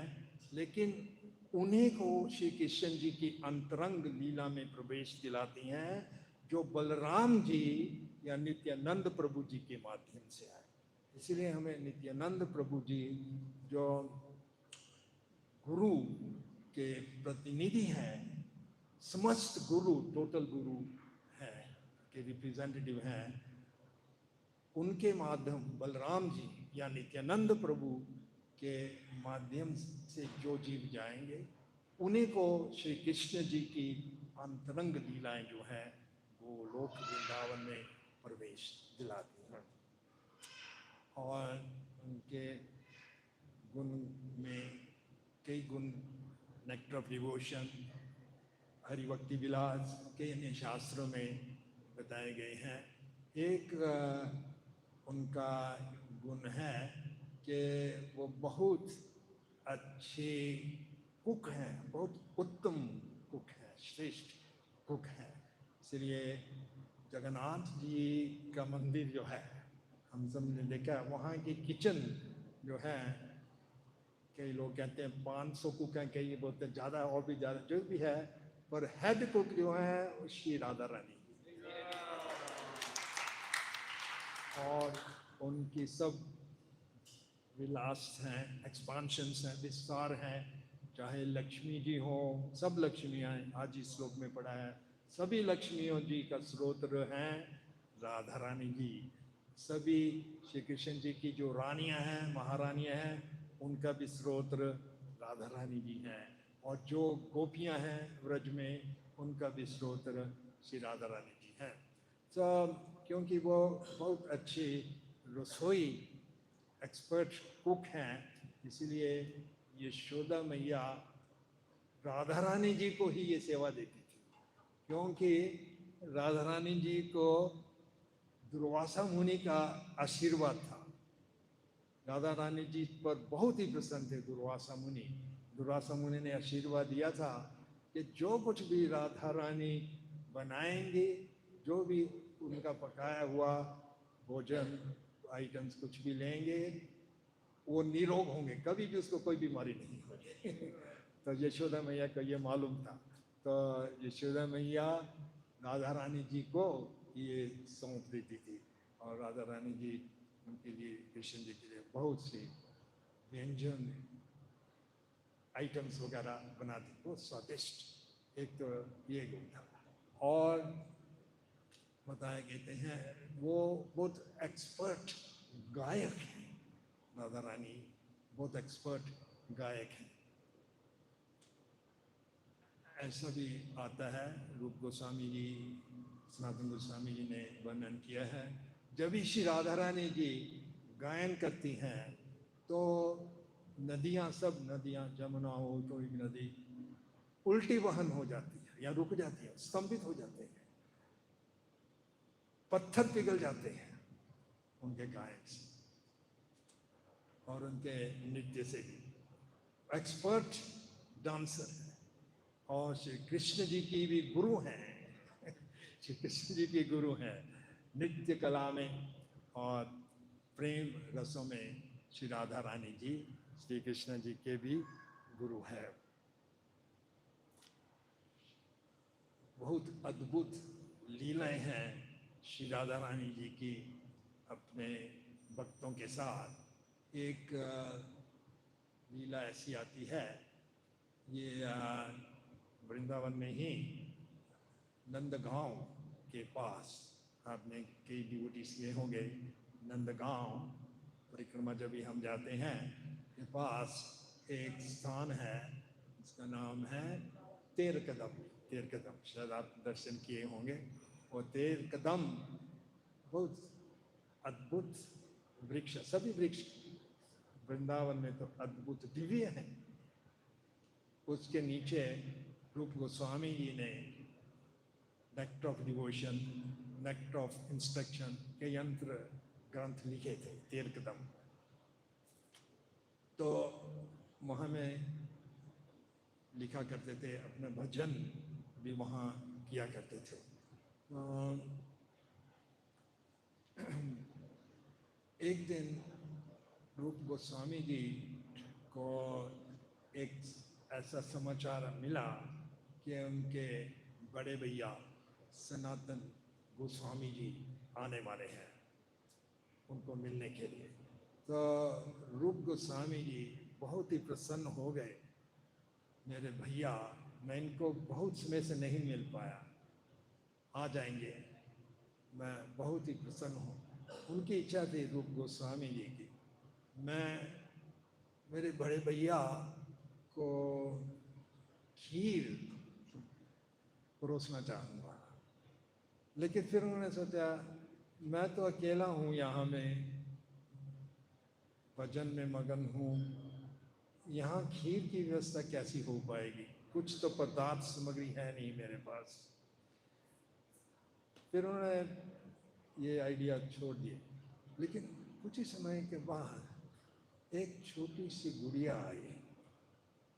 लेकिन उन्हीं को श्री कृष्ण जी की अंतरंग लीला में प्रवेश दिलाती हैं, जो बलराम जी या नित्यानंद प्रभु जी के माध्यम से आए। इसलिए हमें नित्यानंद प्रभु जी जो गुरु के प्रतिनिधि हैं, समस्त गुरु, टोटल गुरु हैं, के रिप्रेजेंटेटिव हैं, उनके माध्यम बलराम जी या नित्यानंद प्रभु के माध्यम से जो जीव जाएंगे, उन्हीं को श्री कृष्ण जी की अंतरंग लीलाएं जो हैं वो लोक वृंदावन में प्रवेश दिलाती हैं। और उनके गुण में कई गुण, नेक्टर ऑफ डिवोशन, हरिभक्ति विलास, कई अन्य शास्त्रों में बताए गए हैं। एक उनका गुण है कि वो बहुत अच्छे कुक हैं, बहुत उत्तम कुक हैं, श्रेष्ठ कुक हैं। इसलिए जगन्नाथ जी का मंदिर जो है, हम सब ने देखा, वहाँ की किचन जो है, कई लोग कहते हैं 500 कुक हैं, कई बोलते हैं ज़्यादा, और भी ज़्यादा, जो भी है, पर हेड कुक जो है श्री राधा रानी। और उनकी सब विलास हैं, एक्सपांशंस हैं, विस्तार हैं, चाहे लक्ष्मी जी हो, सब लक्ष्मियाँ, आज इस श्लोक में पढ़ा है, सभी लक्ष्मियों जी का स्रोत हैं राधा रानी जी। सभी श्री कृष्ण जी की जो रानियां हैं, महारानियां हैं, उनका भी स्रोत राधा रानी जी हैं। और जो गोपियां हैं व्रज में, उनका भी स्रोत श्री राधा रानी जी हैं। तो क्योंकि वो बहुत अच्छी रसोई एक्सपर्ट कुक हैं, इसलिए यशोदा मैया राधा रानी जी को ही ये सेवा देती थी, क्योंकि राधा रानी जी को दुर्वासा मुनि का आशीर्वाद था। राधा रानी जी पर बहुत ही प्रसन्न थे दुर्वासा मुनि। दुर्वासा मुनि ने आशीर्वाद दिया था कि जो कुछ भी राधा रानी बनाएंगे, जो भी उनका पकाया हुआ भोजन आइटम्स कुछ भी लेंगे, वो निरोग होंगे, कभी भी उसको कोई बीमारी नहीं होगी। तो यशोदा मैया को ये मालूम था, तो यशोदा मैया राधा रानी जी को ये सौंप देती थी। और राधा रानी जी उनके लिए, कृष्ण जी के लिए बहुत सी व्यंजन आइटम्स वगैरह बनाती, बहुत स्वादिष्ट। एक तो ये गुण था। और बताया कहते हैं वो बहुत एक्सपर्ट गायक हैं, राधा रानी बहुत एक्सपर्ट गायक हैं। ऐसा भी आता है, रूप गोस्वामी जी, सनातन गोस्वामी जी ने वर्णन किया है, जब भी श्री राधा रानी जी गायन करती हैं तो नदियाँ, सब नदियाँ, जमुना हो, कोई भी नदी, उल्टी वहन हो जाती है या रुक जाती है, स्तंभित हो जाते हैं, पत्थर पिघल जाते हैं उनके गायन से और उनके नृत्य से भी। एक्सपर्ट डांसर हैं और श्री कृष्ण जी की भी गुरु हैं। श्री कृष्ण जी की गुरु हैं नृत्य कला में और प्रेम रसों में। श्री राधा रानी जी श्री कृष्ण जी के भी गुरु हैं। बहुत अद्भुत लीलाएं हैं श्री राधा रानी जी की अपने भक्तों के साथ। एक लीला ऐसी आती है, ये वृंदावन में ही नंदगांव के पास, आपने कई डिवोटीज किए होंगे, नंदगांव परिक्रमा जब भी हम जाते हैं के पास एक स्थान है जिसका नाम है तेर कदम। तेर कदम शायद आप दर्शन किए होंगे। और तेर कदम बहुत अद्भुत वृक्ष, सभी वृक्ष वृंदावन में तो अद्भुत दिव्य हैं। उसके नीचे रूप गोस्वामी जी ने nectar of devotion, nectar of instruction के यंत्र ग्रंथ लिखे थे तेर कदम। तो वहाँ में लिखा करते थे, अपने भजन भी वहाँ किया करते थे। एक दिन रूप गोस्वामी जी को एक ऐसा समाचार मिला कि उनके बड़े भैया सनातन गोस्वामी जी आने वाले हैं उनको मिलने के लिए। तो रूप गोस्वामी जी बहुत ही प्रसन्न हो गए, मेरे भैया, मैं इनको बहुत समय से नहीं मिल पाया, आ जाएंगे, मैं बहुत ही प्रसन्न हूँ। उनकी इच्छा थी रूप गोस्वामी जी की, मैं मेरे बड़े भैया को खीर परोसना चाहूँगा। लेकिन फिर उन्होंने सोचा मैं तो अकेला हूँ, यहाँ में भजन में मगन हूँ, यहाँ खीर की व्यवस्था कैसी हो पाएगी, कुछ तो पदार्थ सामग्री है नहीं मेरे पास। फिर उन्होंने ये आइडिया छोड़ दिया। लेकिन कुछ ही समय के बाद एक छोटी सी गुड़िया आई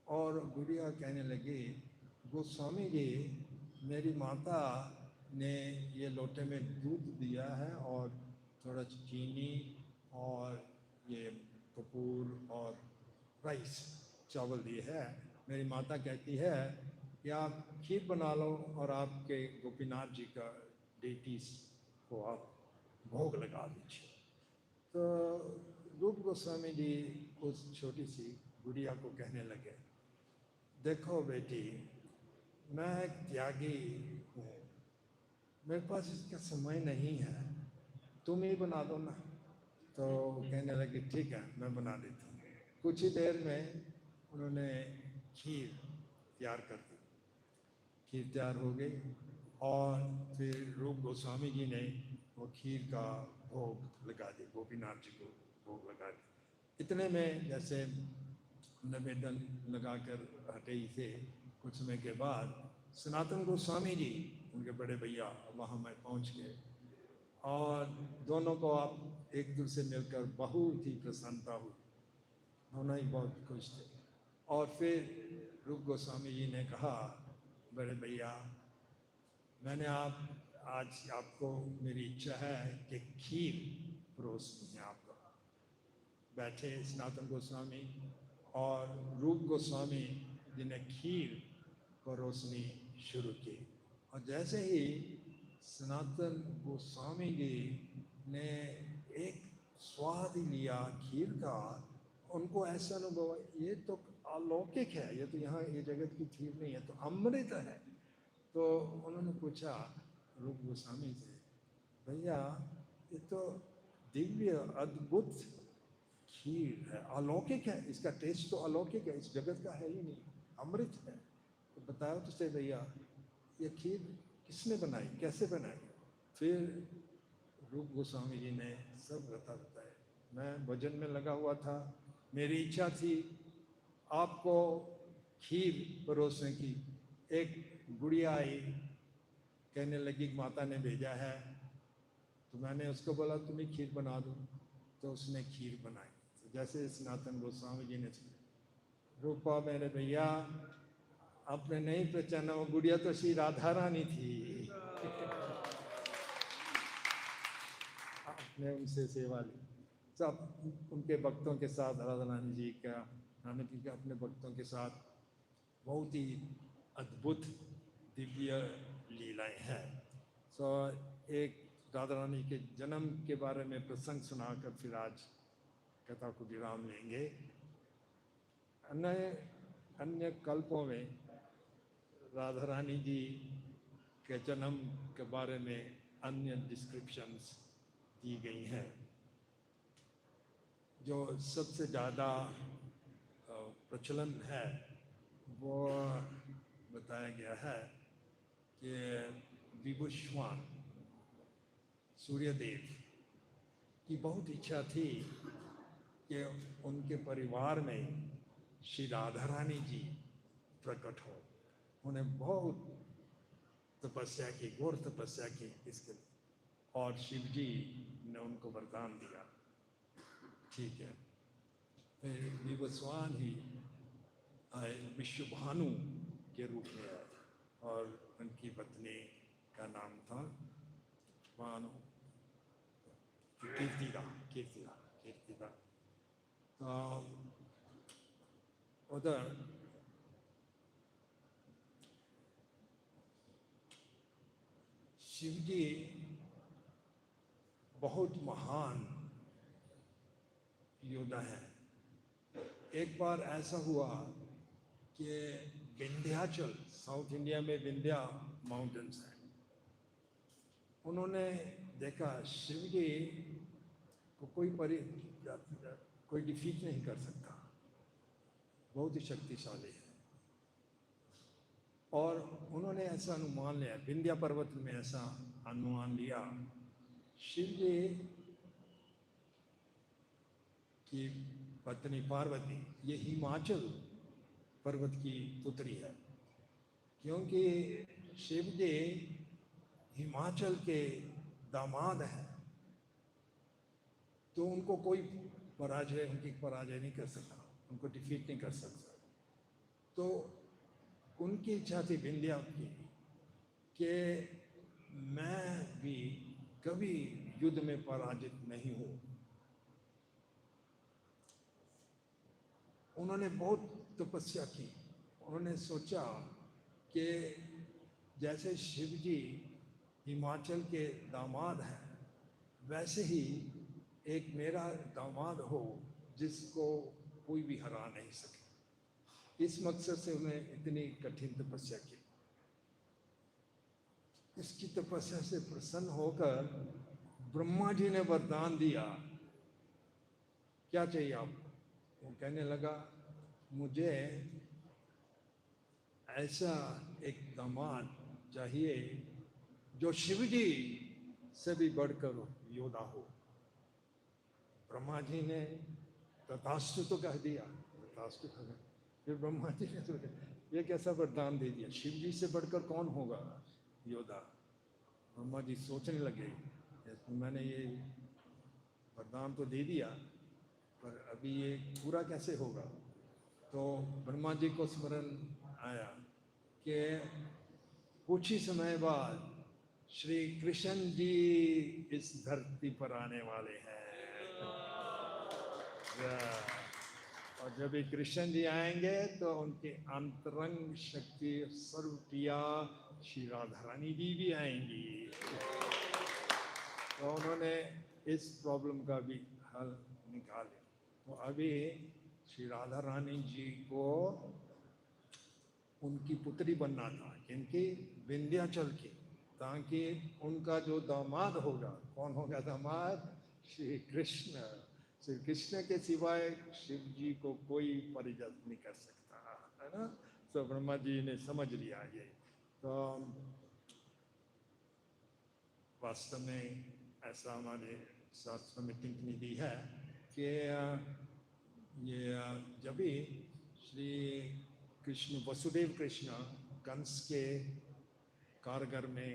और गुड़िया कहने लगी, गोस्वामी जी, मेरी माता ने ये लोटे में दूध दिया है और थोड़ा चीनी और ये कपूर और राइस चावल दिए है। मेरी माता कहती है कि आप खीर बना लो और आपके गोपीनाथ जी का डेटीज को आप भोग लगा दीजिए। तो रूप गोस्वामी जी उस छोटी सी गुड़िया को कहने लगे, देखो बेटी, मैं एक त्यागी हूँ, मेरे पास इसका समय नहीं है, तुम ही बना दो ना। तो कहने लगे ठीक है, मैं बना देती हूँ। कुछ ही देर में उन्होंने खीर तैयार कर दी। खीर तैयार हो गई और फिर रूप गोस्वामी जी ने वो खीर का भोग लगा दी, गोपीनाथ जी को भोग लगा दी। इतने में जैसे निवेदन लगाकर हटे ही थे, कुछ समय के बाद सनातन गोस्वामी जी, उनके बड़े भैया, वहाँ में पहुँच गए और दोनों को आप एक दूसरे से मिलकर बहुत ही प्रसन्नता हुई, दोनों ही बहुत खुश थे। और फिर रूप गोस्वामी जी ने कहा, बड़े भैया, मैंने आज आपको मेरी इच्छा है कि खीर परोसनी है आपको। बैठे सनातन गोस्वामी और रूप गोस्वामी जी ने खीर परोसनी शुरू की। और जैसे ही सनातन गोस्वामी जी ने एक स्वाद ही लिया खीर का, उनको ऐसा अनुभव, ये तो अलौकिक है, ये तो यहाँ ये जगत की खीर नहीं है, तो अमृत है। तो उन्होंने पूछा रूप गोस्वामी से, भैया ये तो दिव्य अद्भुत खीर है, अलौकिक है, इसका टेस्ट तो अलौकिक है, इस जगत का है ही नहीं, अमृत है। तो बताओ तो सही भैया, ये खीर किसने बनाई, कैसे बनाई? फिर रूप गोस्वामी जी ने सब बताया। मैं भजन में लगा हुआ था, मेरी इच्छा थी आपको खीर परोसने की। एक गुड़िया आई, कहने लगी माता ने भेजा है, तो मैंने उसको बोला तुम ही खीर बना दो। तो उसने खीर बनाई। तो जैसे सनातन गोस्वामी जी ने रूपा मेरे भैया, आपने नहीं पहचाना, वो गुड़िया तो श्री राधा रानी थी। आपने उनसे सेवा ली। सब उनके भक्तों के साथ राधा रानी जी का, रानी जी के अपने भक्तों के साथ बहुत ही अद्भुत दिव्य लीलाएं हैं। सो एक राधा रानी के जन्म के बारे में प्रसंग सुनाकर फिर आज कथा को विराम लेंगे। अन्य कल्पों में राधा रानी जी के जन्म के बारे में अन्य डिस्क्रिप्शंस दी गई हैं। जो सबसे ज़्यादा प्रचलन है वो बताया गया है कि विभुश्वान सूर्यदेव की बहुत इच्छा थी कि उनके परिवार में श्री राधा रानी जी प्रकट हो। उन्हें बहुत तपस्या की, घोर तपस्या की इसके लिए, और शिव जी ने उनको वरदान दिया। ठीक है, फिर विवस्वान ही आए, विश्वभानु के रूप में आए, और उनकी पत्नी का नाम था भानु, कीर्तिदा। उधर शिव जी बहुत महान योद्धा है। एक बार ऐसा हुआ कि विंध्याचल, साउथ इंडिया में विंध्या माउंटेन्स हैं, उन्होंने देखा शिव जी को कोई डिफीट नहीं कर सकता, बहुत ही शक्तिशाली है। और उन्होंने ऐसा अनुमान लिया, विंध्या पर्वत में ऐसा अनुमान लिया, शिव जी की पत्नी पार्वती ये हिमाचल पर्वत की पुत्री है, क्योंकि शिव जी हिमाचल के दामाद हैं, तो उनको कोई उनकी पराजय नहीं कर सकता, उनको डिफीट नहीं कर सकता। तो उनकी इच्छा थी विंध्या की कि मैं भी कभी युद्ध में पराजित नहीं हूं। उन्होंने बहुत तपस्या की। उन्होंने सोचा कि जैसे शिव जी हिमाचल के दामाद हैं, वैसे ही एक मेरा दामाद हो जिसको कोई भी हरा नहीं सके। इस मकसद से उन्हें इतनी कठिन तपस्या की। इसकी तपस्या से प्रसन्न होकर ब्रह्मा जी ने वरदान दिया, क्या चाहिए आपको? वो कहने लगा, मुझे ऐसा एक दामाद चाहिए जो शिव जी से भी बढ़कर योद्धा हो। ब्रह्मा जी ने तथास्तु तो कह दिया, तथास्तु कह दिया। फिर ब्रह्मा जी ने तो ये कैसा वरदान दे दिया, शिव जी से बढ़कर कौन होगा योद्धा? ब्रह्मा जी सोचने लगे, मैंने ये वरदान तो दे दिया, पर अभी ये पूरा कैसे होगा? तो ब्रह्मा जी को स्मरण आया कि कुछ ही समय बाद श्री कृष्ण जी इस धरती पर आने वाले हैं। और जब ये कृष्ण जी आएंगे तो उनके अंतरंग शक्ति सर्वप्रिया श्री राधा रानी जी भी आएंगी। तो उन्होंने इस प्रॉब्लम का भी हल निकाले। तो अभी श्री राधा रानी जी को उनकी पुत्री बनना था, क्योंकि विंध्याचल की, ताकि उनका जो दामाद होगा, कौन होगा दामाद? श्री कृष्ण। श्री कृष्ण के सिवाय शिव जी को कोई परिजत नहीं कर सकता, है ना? तो ब्रह्मा जी ने समझ लिया ये। तो वास्तव में ऐसा हमारे शास्त्र में टिप्पणी दी है कि ये जब भी श्री कृष्ण, वसुदेव कृष्ण कंस के कारागार में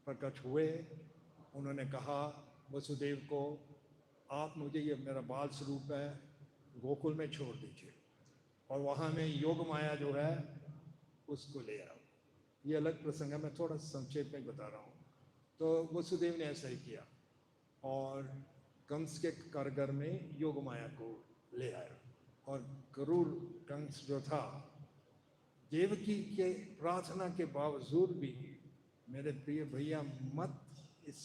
प्रकट हुए, उन्होंने कहा वसुदेव को, आप मुझे, ये मेरा बाल स्वरूप है, गोकुल में छोड़ दीजिए। और वहाँ में योग माया जो है उसको ले आओ। ये अलग प्रसंग है, मैं थोड़ा संक्षेप में बता रहा हूँ। तो वसुदेव ने ऐसा ही किया और कंस के कारगर में योग माया को ले आया। और क्रूर कंस जो था, देवकी के प्रार्थना के बावजूद भी, मेरे प्रिय भैया मत इस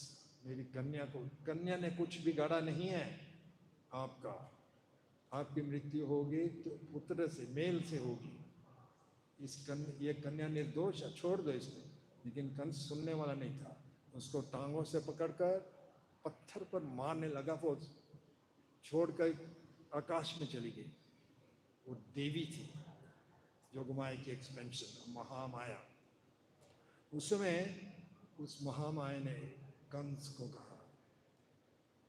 मेरी कन्या को, कन्या ने कुछ बिगाड़ा नहीं है आपका, आपकी मृत्यु होगी तो पुत्र से, मेल से होगी। ये कन्या निर्दोष है, छोड़ दो इसको। लेकिन कंस सुनने वाला नहीं था, उसको टांगों से पकड़कर पत्थर पर मारने लगा। वो छोड़कर आकाश में चली गई। वो देवी थी, योगमाया की एक्सपेंशन, महामाया। उस समय उस महामाया ने कंस को कहा,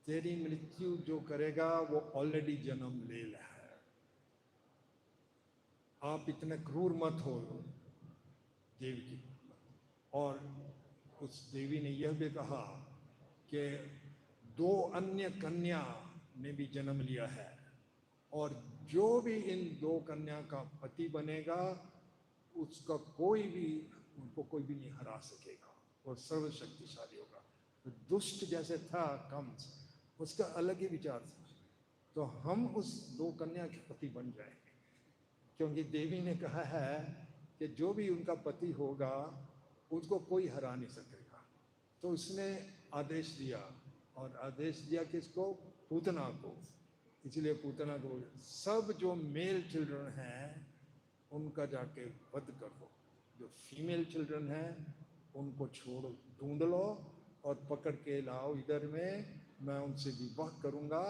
तेरी मृत्यु जो करेगा वो ऑलरेडी जन्म ले रहा है, आप इतने क्रूर मत हो देवकी। और उस देवी ने यह भी कहा कि 2 अन्य कन्या ने भी जन्म लिया है और जो भी इन 2 कन्या का पति बनेगा उसका उनको कोई भी नहीं हरा सकेगा, और सर्वशक्तिशाली होगा। तो दुष्ट जैसे था कंस, उसका अलग ही विचार था। तो हम उस 2 कन्या के पति बन जाएंगे, क्योंकि देवी ने कहा है कि जो भी उनका पति होगा उसको कोई हरा नहीं सकेगा। तो उसने आदेश दिया, और आदेश दिया किसको? पूतना को। इसलिए पूतना को, सब जो मेल चिल्ड्रन हैं उनका जाके वध कर दो, जो फीमेल चिल्ड्रन हैं उनको छोड़ो, ढूंढ लो और पकड़ के लाओ इधर में, मैं उनसे विवाह करूंगा,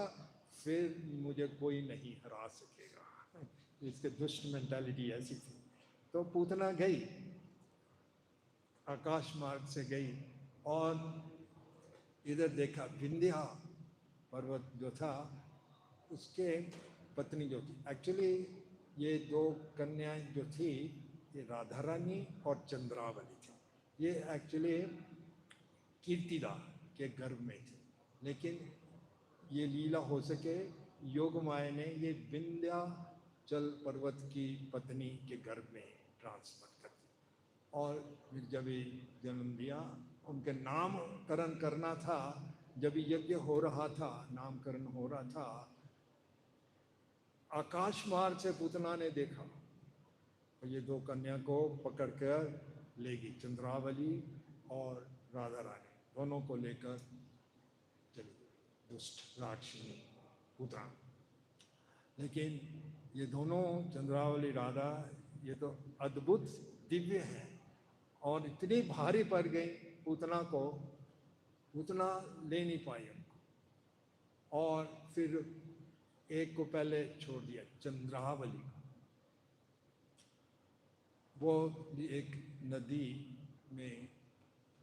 फिर मुझे कोई नहीं हरा सकेगा। इसके दुष्ट मेंटालिटी ऐसी थी। तो पूतना गई, आकाश मार्ग से गई और इधर देखा विंध्या पर्वत जो था, उसके पत्नी जो थी, एक्चुअली ये 2 कन्याएं जो थी, ये राधा रानी और चंद्रावली थी। ये एक्चुअली कीर्तिदा के गर्भ में थी, लेकिन ये लीला हो सके योग माया ने ये विंध्याचल पर्वत की पत्नी के गर्भ में ट्रांसफर कर दी। और फिर जब ये जन्म दिया, उनके नामकरण करना था, जब यज्ञ हो रहा था, नामकरण हो रहा था, आकाश मार्ग से पूतना ने देखा और ये 2 कन्या को पकड़ कर ले गई, चंद्रावली और राधा रानी दोनों को लेकर चली गई दुष्ट राक्षसी पूतना। लेकिन ये दोनों, चंद्रावली राधा, ये तो अद्भुत दिव्य हैं और इतनी भारी पड़ गई पूतना को, पूतना ले नहीं पाई उनको। और फिर एक को पहले छोड़ दिया, चंद्रावली। वो एक नदी में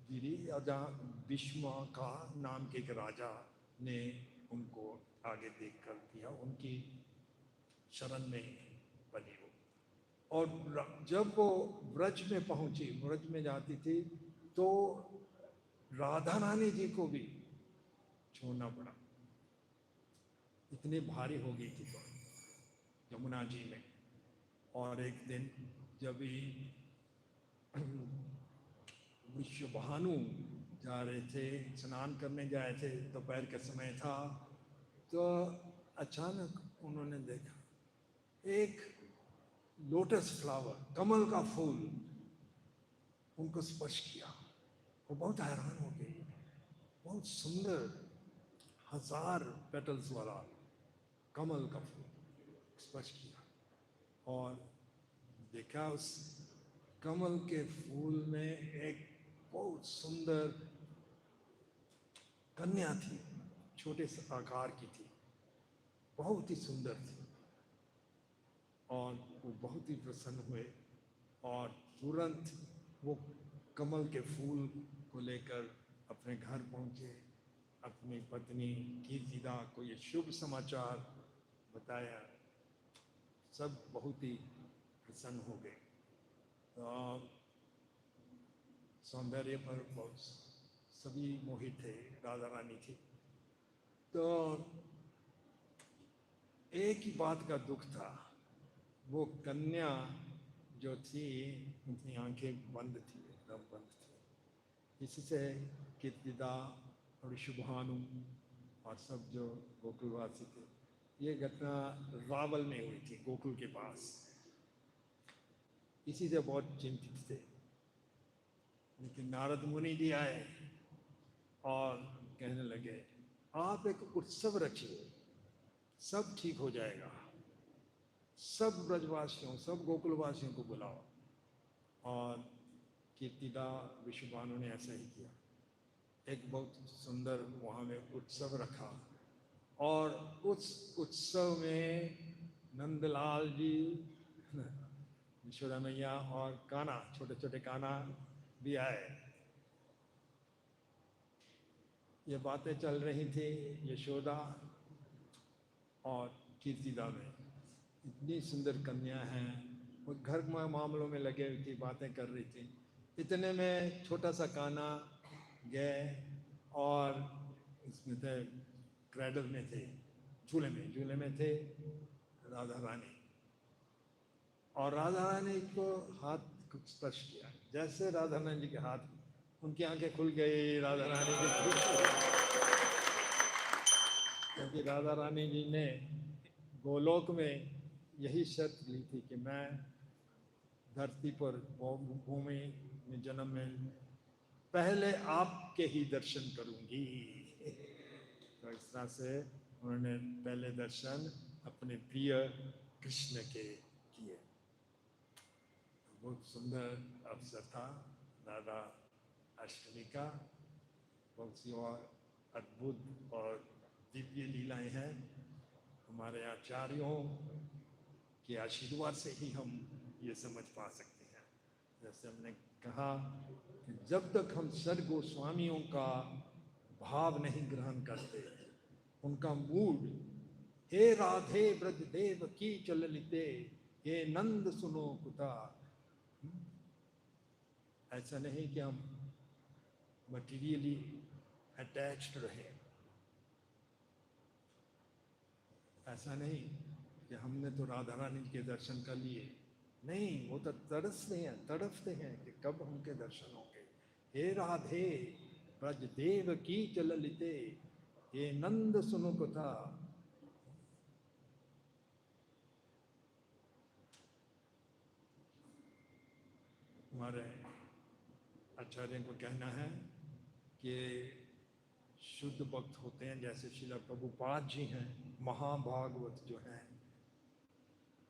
गिरी, जहाँ भीष्म का नाम के एक राजा ने उनको आगे देखकर दिया, उनकी शरण में बनी वो। और जब वो ब्रज में पहुंची, ब्रज में जाती थी, तो राधा रानी जी को भी छोड़ना पड़ा, इतनी भारी हो गई थी तो यमुना जी में। और एक दिन जब विश्वभानु जा रहे थे, स्नान करने जा रहे थे, दोपहर का समय था, तो अचानक उन्होंने देखा एक लोटस फ्लावर, कमल का फूल उनको स्पर्श किया। वो बहुत हैरान हो गई, बहुत सुंदर 1000 पेटल्स वाला कमल का फूल स्पर्श किया और देखा उस कमल के फूल में एक बहुत सुंदर कन्या थी, छोटे से आकार की थी, बहुत ही सुंदर थी। और वो बहुत ही प्रसन्न हुए और तुरंत वो कमल के फूल को लेकर अपने घर पहुंचे, अपनी पत्नी कीर्तिदा को ये शुभ समाचार बताया। सब बहुत ही प्रसन्न हो गए। सौंदर्य पर बहुत सभी मोहित थे, राधा रानी थी। तो एक ही बात का दुख था वो कन्या जो थी उनकी आंखें बंद थी, एकदम बंद थी। इसी से कीर्तिदा और शुभानु और सब जो गोकुलवासी थे, ये घटना रावल में हुई थी, गोकुल के पास। इसी से बहुत चिंतित थे। लेकिन नारद मुनि जी आए और कहने लगे, आप एक उत्सव रखिए, सब ठीक हो जाएगा, सब ब्रजवासियों, सब गोकुलवासियों को बुलाओ। और कीर्तिदा विश्वभानु ने ऐसा ही किया। एक बहुत सुंदर वहाँ में उत्सव रखा और उस उत्सव में नंदलाल जी, यशोदा मैया और कान्हा, छोटे छोटे कान्हा भी आए। ये बातें चल रही थी यशोदा और कीर्तिदा में, इतनी सुंदर कन्या है, वो घर में मामलों में लगे हुई थी, बातें कर रही थी। इतने में छोटा सा कान्हा गए और इसमें थे, क्रेडल में थे, झूले में थे राधा रानी। और राधा रानी को हाथ कुछ स्पर्श किया, जैसे राधा रानी जी के हाथ, उनकी आंखें खुल गई। राधा रानी जी, क्योंकि राधा रानी जी ने गोलोक में यही शर्त ली थी कि मैं धरती पर भूमि में जन्म में पहले आपके ही दर्शन करूंगी। तो इस तरह से उन्होंने पहले दर्शन अपने प्रिय कृष्ण के किए। बहुत सुंदर अवसर था राधा अष्टमी का। बहुत सी और अद्भुत और दिव्य लीलाएं हैं। हमारे आचार्यों के आशीर्वाद से ही हम ये समझ पा सकते हैं। जैसे हमने कहा कि जब तक हम सर गोस्वामियों का भाव नहीं ग्रहण करते, उनका मूड हे राधे ब्रजदेव की चललिते, हे नंद सुनो कुता, ऐसा नहीं कि हम मटीरियली अटैच्ड रहे, ऐसा नहीं कि हमने तो राधा रानी के दर्शन कर लिए, नहीं, वो तो तड़पते हैं कि कब उनके दर्शन होंगे। हे राधे ब्रजदेव की चललिते, हे नंद सुनो कथा। हमारे आचार्य को कहना है कि शुद्ध भक्त होते हैं, जैसे श्रील प्रभुपाद जी हैं, महाभागवत जो हैं,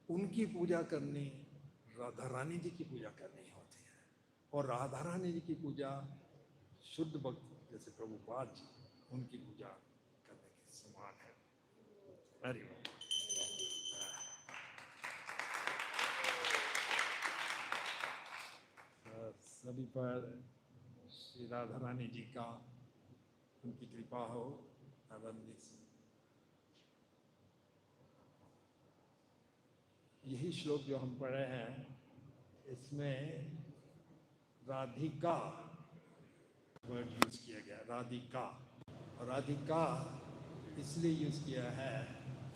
उनकी पूजा करनी राधा रानी जी की पूजा करनी होती है। और राधा रानी जी की पूजा शुद्ध भक्त जैसे प्रभुपाद जी, उनकी पूजा करने के समान है। हरि ओम। सभी पर श्री राधा रानी जी का, उनकी कृपा हो। आनंद से यही श्लोक जो हम पढ़े हैं, इसमें राधिका वर्ड यूज किया गया, राधिका। और राधिका इसलिए यूज किया है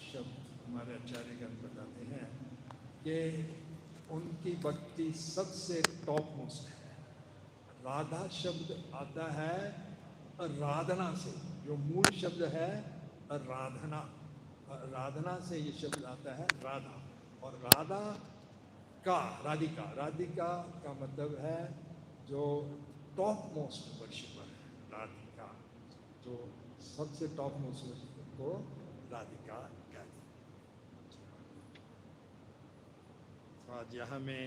शब्द, हमारे आचार्यगण बताते हैं कि उनकी भक्ति सबसे टॉप मोस्ट है। राधा शब्द आता है राधना से, जो मूल शब्द है राधना, राधना से ये शब्द आता है राधा। और राधा का, राधिका, राधिका का मतलब है जो टॉप मोस्ट वर्शिपर है। राधिका जो सबसे टॉप मोस्ट वर्शिपर को राधिका कहते हैं। तो आज यहाँ में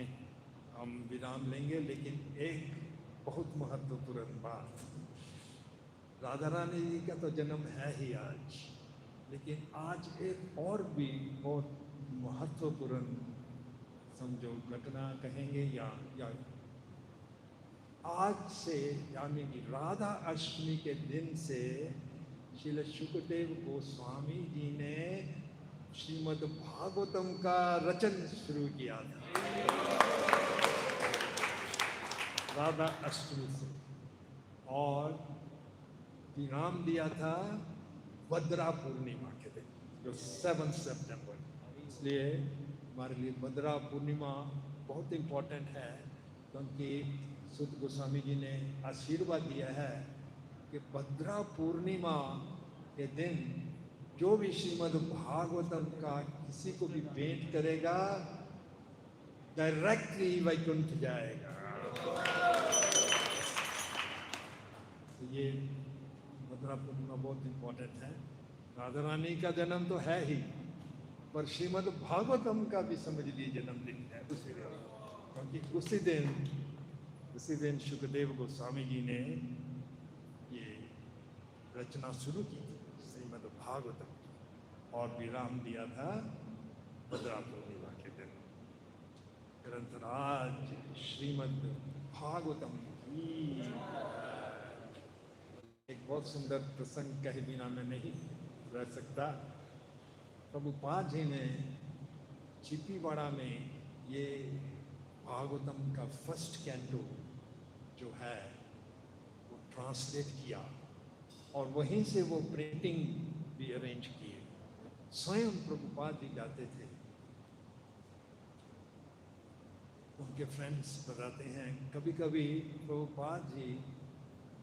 हम विराम लेंगे, लेकिन एक बहुत महत्वपूर्ण बात, राधा रानी जी का तो जन्म है ही आज, लेकिन आज एक और भी बहुत महत्वपूर्ण समझो घटना कहेंगे, या आज से यानी कि राधा अष्टमी के दिन से श्रील शुकदेव गोस्वामी जी ने श्रीमद् भागवतम का रचन शुरू किया था राधा अष्टमी से, और विराम दिया था भद्रा पूर्णिमा के दिन, जो 7 सितंबर। इसलिए हमारे लिए भद्रा पूर्णिमा बहुत इम्पोर्टेंट है, क्योंकि सुत गोस्वामी जी ने आशीर्वाद दिया है कि भद्रा पूर्णिमा के दिन जो भी श्रीमद् भागवतम का किसी को भी भेंट करेगा डायरेक्टली वैकुंठ जाएगा। तो ये भद्रा पूर्णिमा बहुत इम्पोर्टेंट है। राधा रानी का जन्म तो है ही, पर श्रीमद् भागवतम का भी समझ लीजिए जन्मदिन है उसी दिन, क्योंकि उसी दिन सुखदेव गोस्वामी जी ने ये रचना शुरू की थी श्रीमद् भागवतम की, और विराम दिया था भद्रा पूर्णिमा के दिन। ग्रंथराज श्रीमद् भागवतम की एक बहुत सुंदर प्रसंग कहे बिना मैं नहीं रह सकता। प्रभुपाद जी ने चिपीवाड़ा में ये भागवतम का फर्स्ट कैंटो जो है वो ट्रांसलेट किया, और वहीं से वो प्रिंटिंग भी अरेंज किए। स्वयं प्रभुपाद जी जाते थे। उनके फ्रेंड्स बताते हैं कभी कभी प्रभुपाद जी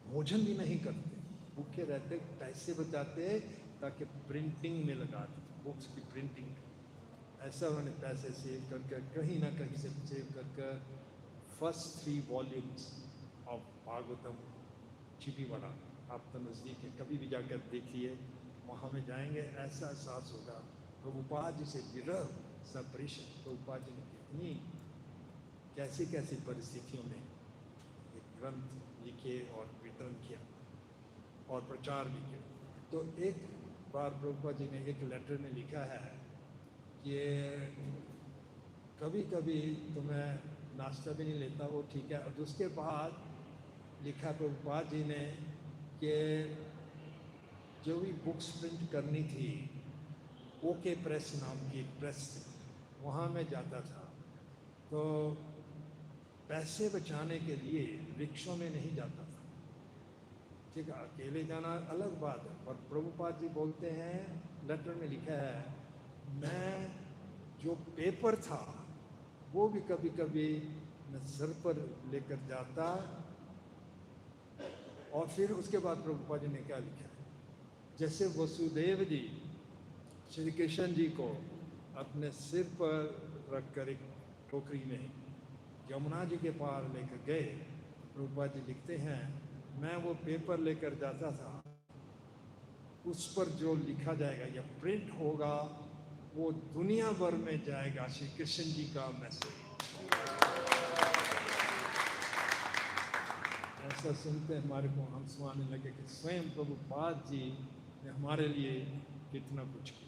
भोजन भी नहीं करते, भूखे रहते, पैसे बचाते ताकि प्रिंटिंग में लगा दें, बुक्स की प्रिंटिंग। ऐसा उन्होंने पैसे सेव करके कहीं ना कहीं से सेव करके फर्स्ट 3 वॉल्यूम्स ऑफ भागवतम चिपीवाड़ा, आप तो नज़दीक है, कभी भी जाकर देखिए, वहाँ में जाएंगे ऐसा एहसास होगा प्रभुपाद जी से विरह सेपरेशन। प्रभुपाद जी ने कितनी कैसी कैसी परिस्थितियों में एक ग्रंथ लिखे और वितरण किया और प्रचार भी किया। तो एक बार प्रभुपाद जी ने एक लेटर में लिखा है कि कभी कभी तो मैं नाश्ता भी नहीं लेता, वो ठीक है। और उसके बाद लिखा प्रभुपाद जी ने कि जो भी बुक्स प्रिंट करनी थी ओके प्रेस नाम की प्रेस, वहाँ मैं जाता था, तो पैसे बचाने के लिए रिक्शों में नहीं जाता था। ठीक है, अकेले जाना अलग बात है, पर प्रभुपाद जी बोलते हैं, लेटर में लिखा है, मैं जो पेपर था वो भी कभी कभी मैं सर पर लेकर जाता। और फिर उसके बाद प्रभुपाद जी ने क्या लिखा है, जैसे वसुदेव जी श्री कृष्ण जी को अपने सिर पर रखकर एक टोकरी में यमुना जी के पार लेकर गए, प्रभुपाद जी लिखते हैं, मैं वो पेपर लेकर जाता था, उस पर जो लिखा जाएगा या प्रिंट होगा वो दुनिया भर में जाएगा श्री कृष्ण जी का मैसेज। ऐसा सुनते हमारे को हंस आने लगे कि स्वयं प्रभुपाद जी ने हमारे लिए कितना कुछ किया।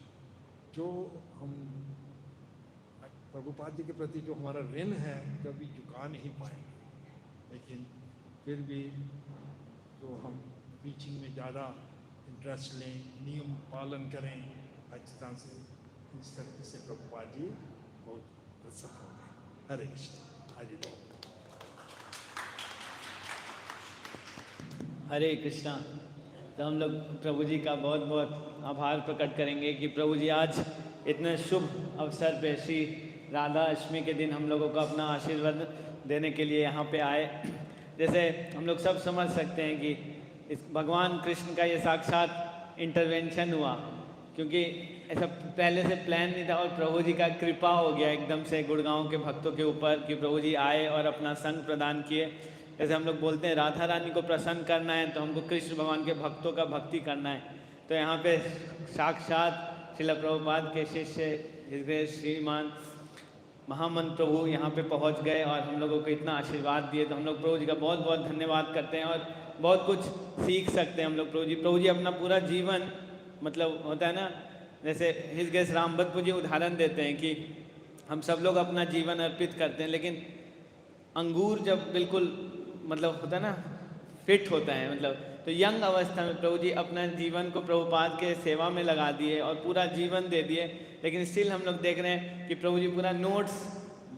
जो हम प्रभुपाद जी के प्रति जो हमारा ऋण है कभी चुका नहीं पाएंगे, लेकिन फिर भी तो हम टीचिंग में ज़्यादा इंटरेस्ट लें, नियम पालन करें अच्छी से, इस तरह से प्रभुपाद जी बहुत प्रसन्न हो गए। हरे कृष्ण। हरे कृष्णा। तो हम लोग प्रभु जी का बहुत बहुत आभार प्रकट करेंगे कि प्रभु जी आज इतने शुभ अवसर पे श्री राधा अष्टमी के दिन हम लोगों को अपना आशीर्वाद देने के लिए यहाँ पे आए। जैसे हम लोग सब समझ सकते हैं कि इस भगवान कृष्ण का ये साक्षात इंटरवेंशन हुआ, क्योंकि ऐसा पहले से प्लान नहीं था, और प्रभु जी का कृपा हो गया एकदम से गुड़गांव के भक्तों के ऊपर कि प्रभु जी आए और अपना संग प्रदान किए। जैसे हम लोग बोलते हैं राधा रानी को प्रसन्न करना है तो हमको कृष्ण भगवान के भक्तों का भक्ति करना है। तो यहाँ पे साक्षात श्रील प्रभुपाद के शिष्य श्रीमान महामंत्र प्रभु यहाँ पे पहुँच गए और हम लोगों को इतना आशीर्वाद दिए। तो हम लोग प्रभु जी का बहुत बहुत धन्यवाद करते हैं और बहुत कुछ सीख सकते हैं हम लोग। प्रभु जी अपना पूरा जीवन, मतलब होता है ना, जैसे हिजगेश रामबतपुर जी उदाहरण देते हैं कि हम सब लोग अपना जीवन अर्पित करते हैं, लेकिन अंगूर जब बिल्कुल मतलब होता है ना फिट होता है, मतलब तो यंग अवस्था में प्रभु जी अपना जीवन को प्रभुपाद के सेवा में लगा दिए और पूरा जीवन दे दिए। लेकिन स्टिल हम लोग देख रहे हैं कि प्रभु जी पूरा नोट्स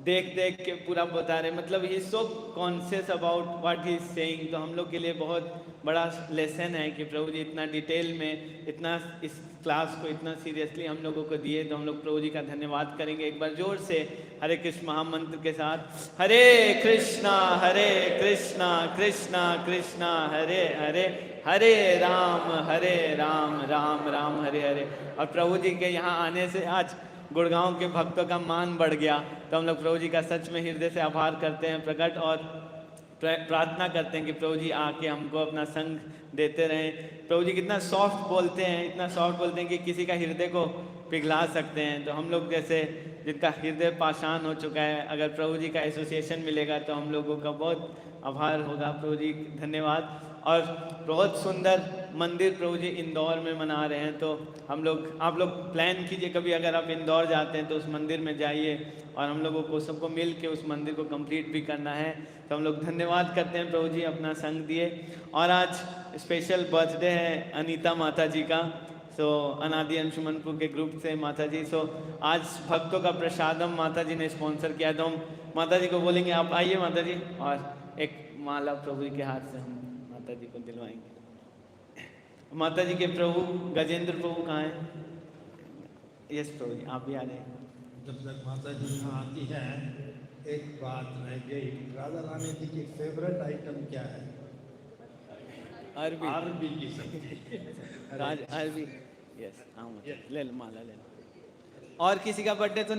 देख देख के पूरा बता रहे, मतलब he so conscious about what he is saying. तो हम लोग के लिए बहुत बड़ा लेसन है कि प्रभु जी इतना डिटेल में, इतना इस क्लास को इतना सीरियसली हम लोगों को दिए। तो हम लोग प्रभु जी का धन्यवाद करेंगे एक बार जोर से हरे कृष्ण महामंत्र के साथ। हरे कृष्णा कृष्णा कृष्णा हरे हरे, हरे राम राम राम हरे हरे। और प्रभु जी के यहाँ आने से आज गुड़गांव के भक्तों का मान बढ़ गया। तो हम लोग प्रभु जी का सच में हृदय से आभार करते हैं प्रकट, और प्रार्थना करते हैं कि प्रभु जी आके हमको अपना संग देते रहें। प्रभु जी कितना सॉफ्ट बोलते हैं, इतना सॉफ्ट बोलते हैं कि किसी का हृदय को पिघला सकते हैं। तो हम लोग जैसे जिनका हृदय पाषाण हो चुका है, अगर प्रभु जी का एसोसिएशन मिलेगा तो हम लोगों का बहुत आभार होगा। प्रभु जी धन्यवाद। और बहुत सुंदर मंदिर प्रभु जी इंदौर में मना रहे हैं। तो हम लोग, आप लोग प्लान कीजिए कभी, अगर आप इंदौर जाते हैं तो उस मंदिर में जाइए, और हम लोगों को सबको मिल के उस मंदिर को कंप्लीट भी करना है। तो हम लोग धन्यवाद करते हैं प्रभु जी अपना संग दिए। और आज स्पेशल बर्थडे है अनीता माता जी का, सो अनादि अंशुमनपुर के ग्रुप से माता जी। सो आज भक्तों का प्रसादम माता जी ने स्पॉन्सर किया। तो हम माता जी को बोलेंगे आप आइए माता जी, और एक माला प्रभु जी के हाथ से हम माता जी को दिलवाएंगे। माता जी के प्रभु गजेंद्र प्रभु कहाँ हैं? यस प्रभु जी आप भी आ जाइए। जब तक माता जी यहाँ आती है, एक बात रह गई, राधा रानी जी की फेवरेट आइटम क्या है? अरबी। अरबी की सब्जी। अरबी, यस ले लो माला ले लो। और किसी का बर्थडे तो नहीं